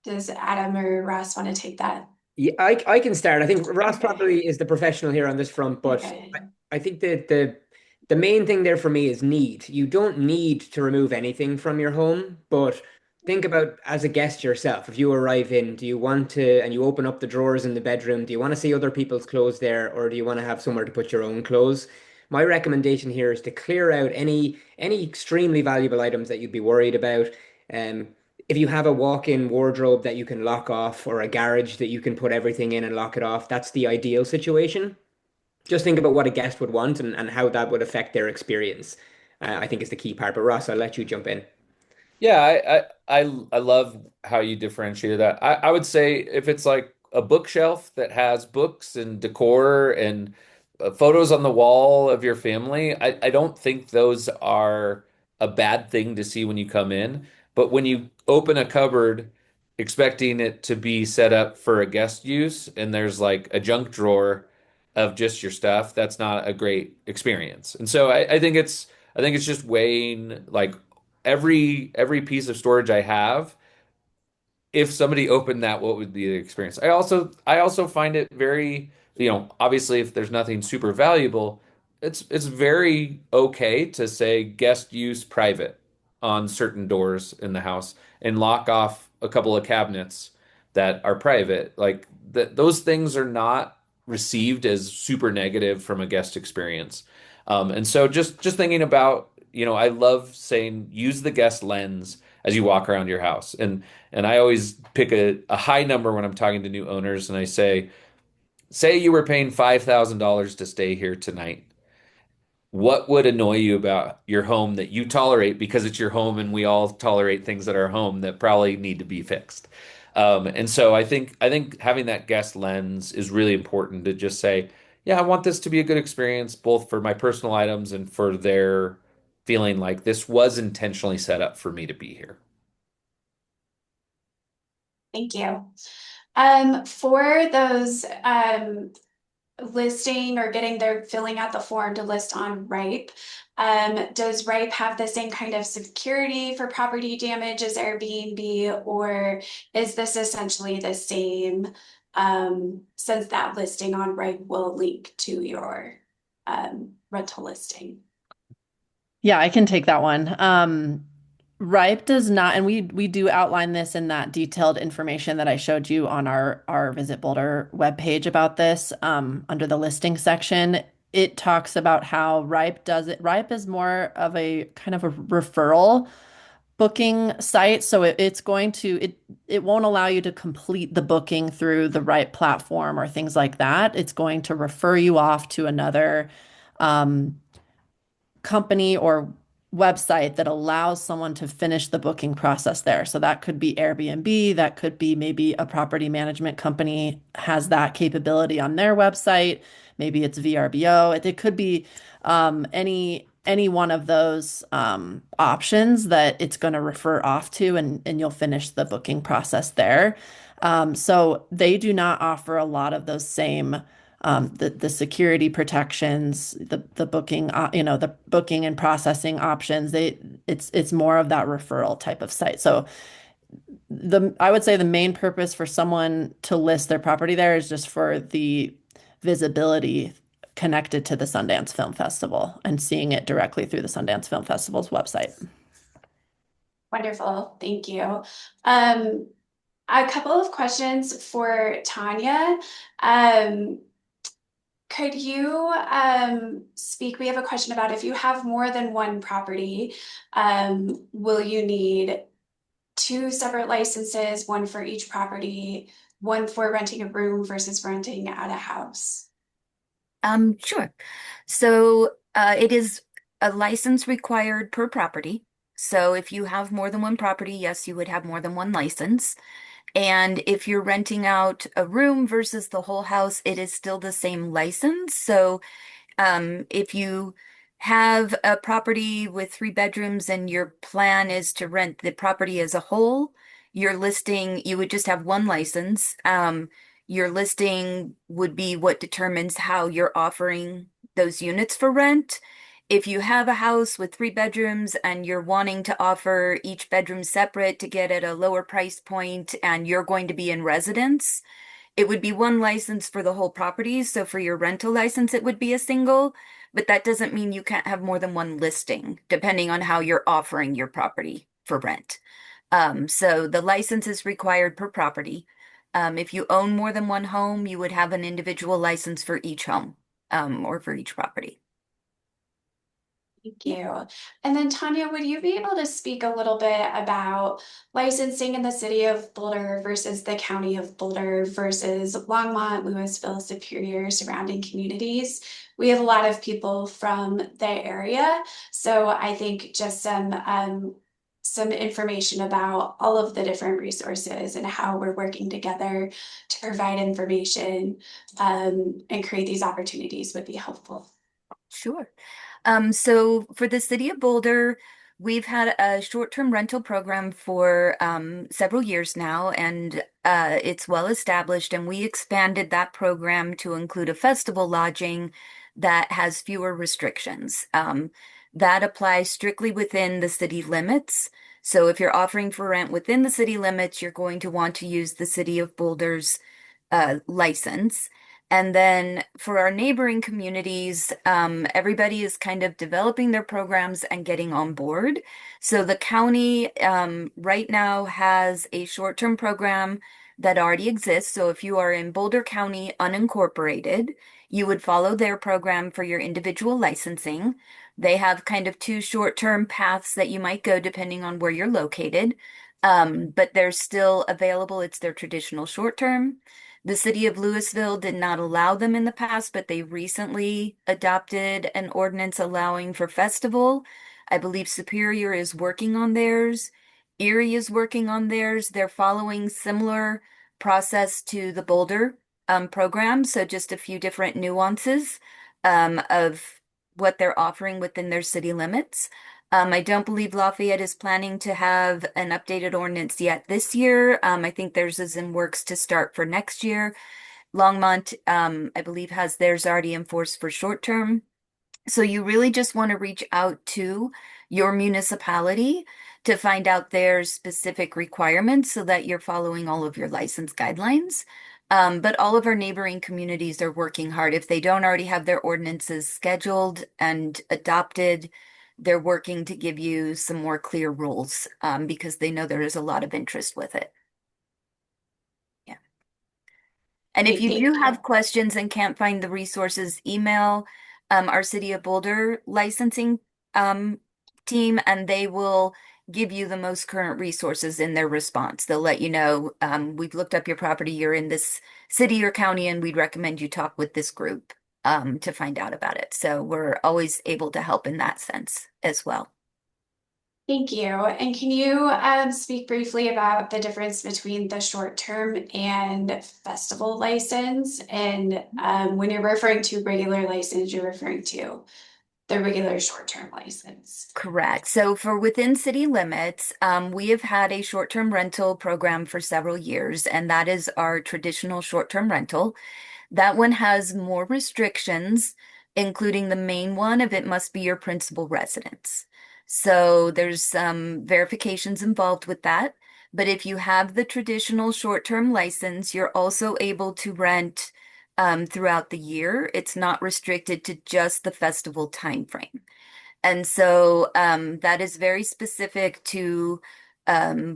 Does Adam or Ross want to take that? Yeah, I can start. I think Ross Okay. probably is the professional here on this front, but Okay. I think that the main thing there for me is need. You don't need to remove anything from your home, but think about as a guest yourself. If you arrive in, do you want to, and you open up the drawers in the bedroom, do you want to see other people's clothes there, or do you want to have somewhere to put your own clothes? My recommendation here is to clear out any extremely valuable items that you'd be worried about. Um, if you have a walk-in wardrobe that you can lock off or a garage that you can put everything in and lock it off, that's the ideal situation. Just think about what a guest would want and how that would affect their experience. I think is the key part. But Ross, I'll let you jump in. Yeah, I love how you differentiate that. I would say if it's like a bookshelf that has books and decor and photos on the wall of your family, I don't think those are a bad thing to see when you come in. But when you open a cupboard expecting it to be set up for a guest use and there's like a junk drawer of just your stuff, that's not a great experience. And so I think it's just weighing like every piece of storage I have, if somebody opened that, what would be the experience? I also find it very, obviously if there's nothing super valuable, it's very okay to say guest use private on certain doors in the house and lock off a couple of cabinets that are private. Like those things are not received as super negative from a guest experience. And so just thinking about, I love saying use the guest lens as you walk around your house. And I always pick a high number when I'm talking to new owners, and I say you were paying $5,000 to stay here tonight. What would annoy you about your home that you tolerate because it's your home and we all tolerate things at our home that probably need to be fixed? And so I think having that guest lens is really important to just say, yeah, I want this to be a good experience both for my personal items and for their feeling like this was intentionally set up for me to be here. Thank you. For those listing or getting their filling out the form to list on Ripe, does Ripe have the same kind of security for property damage as Airbnb, or is this essentially the same since that listing on Ripe will link to your rental listing? Yeah, I can take that one. Ripe does not, and we do outline this in that detailed information that I showed you on our Visit Boulder webpage about this, under the listing section. It talks about how Ripe does it. Ripe is more of a kind of a referral booking site, so it's going to it won't allow you to complete the booking through the Ripe platform or things like that. It's going to refer you off to another um, company or website that allows someone to finish the booking process there. So that could be Airbnb, that could be maybe a property management company has that capability on their website. Maybe it's VRBO. It could be any one of those options that it's going to refer off to, and you'll finish the booking process there. So they do not offer a lot of those same the security protections, the booking, the booking and processing options. It's more of that referral type of site. So I would say the main purpose for someone to list their property there is just for the visibility connected to the Sundance Film Festival and seeing it directly through the Sundance Film Festival's website. Wonderful, thank you. Um, a couple of questions for Tanya. Um, Could you speak? We have a question about if you have more than one property, will you need two separate licenses, one for each property, one for renting a room versus renting at a house? Sure. So it is a license required per property. So if you have more than one property, yes, you would have more than one license. And if you're renting out a room versus the whole house, it is still the same license. So If you have a property with 3 bedrooms and your plan is to rent the property as a whole, your listing, you would just have one license. Your listing would be what determines how you're offering those units for rent. If you have a house with 3 bedrooms and you're wanting to offer each bedroom separate to get at a lower price point and you're going to be in residence, it would be one license for the whole property. So for your rental license, it would be a single, but that doesn't mean you can't have more than one listing, depending on how you're offering your property for rent. So the license is required per property. If you own more than one home, you would have an individual license for each home, or for each property. Thank you. And then Tanya, would you be able to speak a little bit about licensing in the city of Boulder versus the county of Boulder versus Longmont, Louisville, Superior, surrounding communities? We have a lot of people from the area, so I think just some information about all of the different resources and how we're working together to provide information and create these opportunities would be helpful. Sure. So for the City of Boulder, we've had a short-term rental program for several years now, and it's well established. And we expanded that program to include a festival lodging that has fewer restrictions. That applies strictly within the city limits. So if you're offering for rent within the city limits, you're going to want to use the City of Boulder's license. And then for our neighboring communities, everybody is kind of developing their programs and getting on board. So the county right now has a short-term program that already exists. So if you are in Boulder County unincorporated, you would follow their program for your individual licensing. They have kind of two short-term paths that you might go depending on where you're located. But they're still available. It's their traditional short-term. The city of Louisville did not allow them in the past, but they recently adopted an ordinance allowing for festival. I believe Superior is working on theirs. Erie is working on theirs. They're following similar process to the Boulder program, so just a few different nuances of what they're offering within their city limits. I don't believe Lafayette is planning to have an updated ordinance yet this year. I think theirs is in works to start for next year. Longmont, I believe, has theirs already enforced for short term. So you really just want to reach out to your municipality to find out their specific requirements so that you're following all of your license guidelines. But all of our neighboring communities are working hard. If they don't already have their ordinances scheduled and adopted, they're working to give you some more clear rules because they know there is a lot of interest with it. Yeah. And if Great, you do thank you. have questions and can't find the resources, email our City of Boulder licensing team, and they will give you the most current resources in their response. They'll let you know, we've looked up your property, you're in this city or county, and we'd recommend you talk with this group to find out about it. So we're always able to help in that sense as well. Thank you. And can you speak briefly about the difference between the short-term and festival license? And when you're referring to regular license, you're referring to the regular short-term license. Correct. So for within city limits, we have had a short-term rental program for several years, and that is our traditional short-term rental. That one has more restrictions, including the main one of it must be your principal residence. So there's some verifications involved with that. But if you have the traditional short-term license, you're also able to rent throughout the year. It's not restricted to just the festival timeframe. And so that is very specific to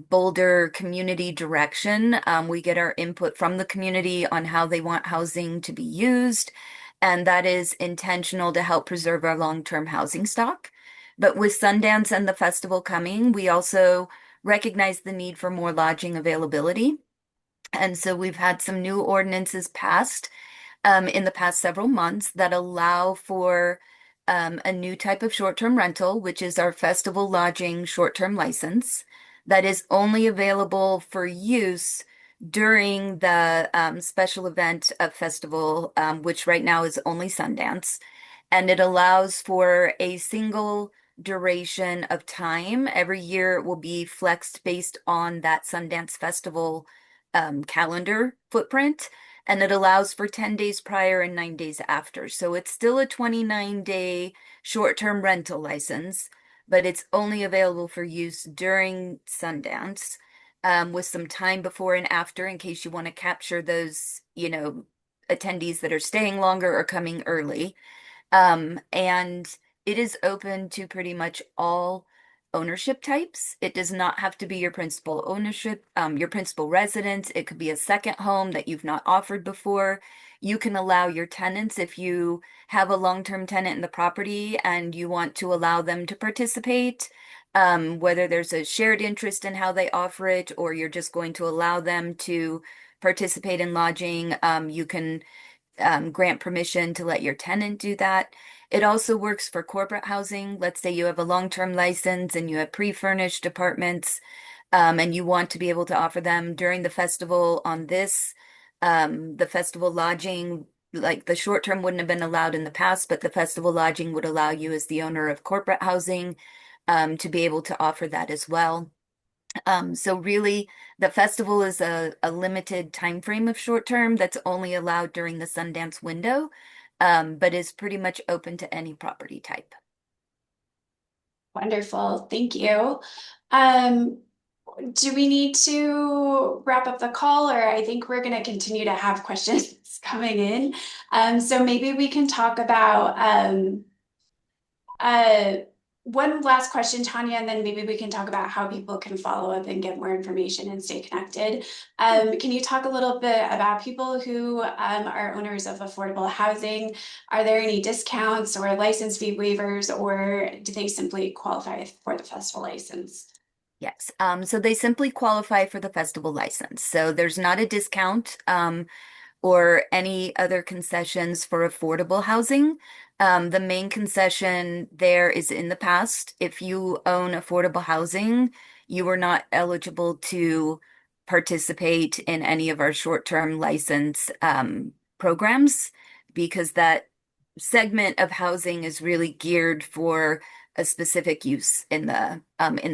Boulder community direction. We get our input from the community on how they want housing to be used, and that is intentional to help preserve our long-term housing stock. But with Sundance and the festival coming, we also recognize the need for more lodging availability. And so we've had some new ordinances passed in the past several months that allow for a new type of short-term rental, which is our festival lodging short-term license that is only available for use during the special event of festival, which right now is only Sundance. and it allows for a single duration of time. Every year it will be flexed based on that Sundance Festival calendar footprint, and it allows for 10 days prior and 9 days after. So it's still a 29-day short-term rental license, but it's only available for use during Sundance, with some time before and after in case you want to capture those, attendees that are staying longer or coming early. And it is open to pretty much all ownership types. It does not have to be your principal ownership, your principal residence. It could be a second home that you've not offered before. You can allow your tenants, if you have a long-term tenant in the property and you want to allow them to participate, whether there's a shared interest in how they offer it, or you're just going to allow them to participate in lodging, you can grant permission to let your tenant do that. It also works for corporate housing. Let's say you have a long-term license and you have pre-furnished apartments, and you want to be able to offer them during the festival on this. The festival lodging, like the short term wouldn't have been allowed in the past, but the festival lodging would allow you as the owner of corporate housing, to be able to offer that as well. So really, the festival is a limited time frame of short term that's only allowed during the Sundance window, but is pretty much open to any property type. Wonderful, thank you. Um, do we need to wrap up the call, or I think we're going to continue to have questions coming in? So maybe we can talk about uh, one last question, Tanya, and then maybe we can talk about how people can follow up and get more information and stay connected. Can you talk a little bit about people who are owners of affordable housing? Are there any discounts or license fee waivers, or do they simply qualify for the festival license? Yes. So they simply qualify for the festival license. So there's not a discount, or any other concessions for affordable housing. The main concession there is in the past, if you own affordable housing, you are not eligible to participate in any of our short-term license programs, because that segment of housing is really geared for a specific use in the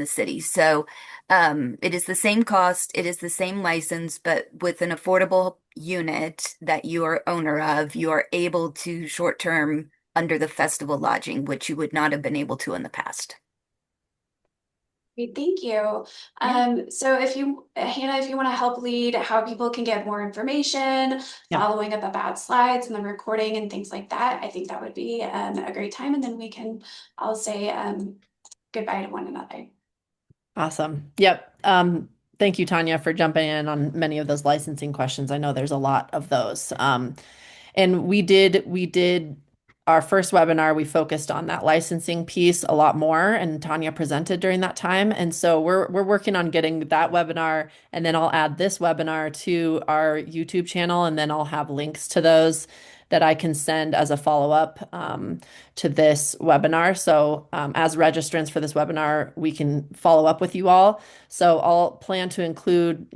city. So it is the same cost, it is the same license, but with an affordable unit that you are owner of, you are able to short term under the festival lodging, which you would not have been able to in the past. Great, thank you. Yeah. So if you, Hannah, if you want to help lead how people can get more information, Yeah. following up about slides and the recording and things like that, I think that would be a great time. And then we can all say goodbye to one another. Awesome. Yep. Thank you, Tanya, for jumping in on many of those licensing questions. I know there's a lot of those. And we did our first webinar, we focused on that licensing piece a lot more, and Tanya presented during that time. And so we're working on getting that webinar, and then I'll add this webinar to our YouTube channel, and then I'll have links to those that I can send as a follow-up to this webinar. So as registrants for this webinar, we can follow up with you all. So I'll plan to include,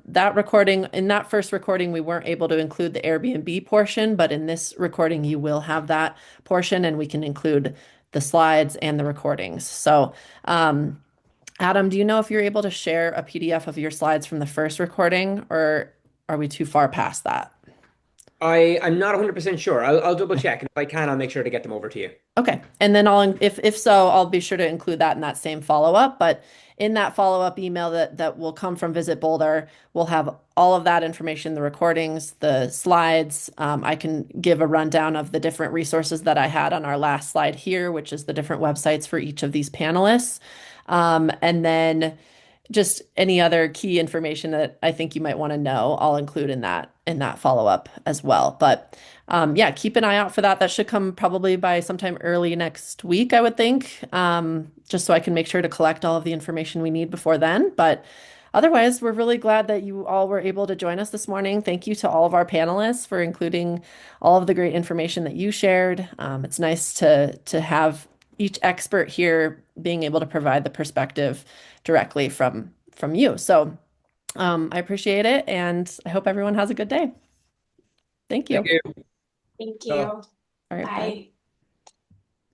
that recording. In that first recording, we weren't able to include the Airbnb portion, but in this recording, you will have that portion, and we can include the slides and the recordings. So, Adam, do you know if you're able to share a PDF of your slides from the first recording, or are we too far past that? I'm not 100% sure. I'll double check, and if I can, I'll make sure to get them over to you. Okay. And then if so, I'll be sure to include that in that same follow-up. But in that follow-up email that will come from Visit Boulder, we'll have all of that information, the recordings, the slides. I can give a rundown of the different resources that I had on our last slide here, which is the different websites for each of these panelists. And then just any other key information that I think you might want to know, I'll include in that follow-up as well. But yeah, keep an eye out for that. That should come probably by sometime early next week, I would think, just so I can make sure to collect all of the information we need before then. But otherwise, we're really glad that you all were able to join us this morning. Thank you to all of our panelists for including all of the great information that you shared. It's nice to have each expert here being able to provide the perspective directly from you. So I appreciate it, and I hope everyone has a good day. Thank Thank you. you. Thank you. So- All right, bye. Bye.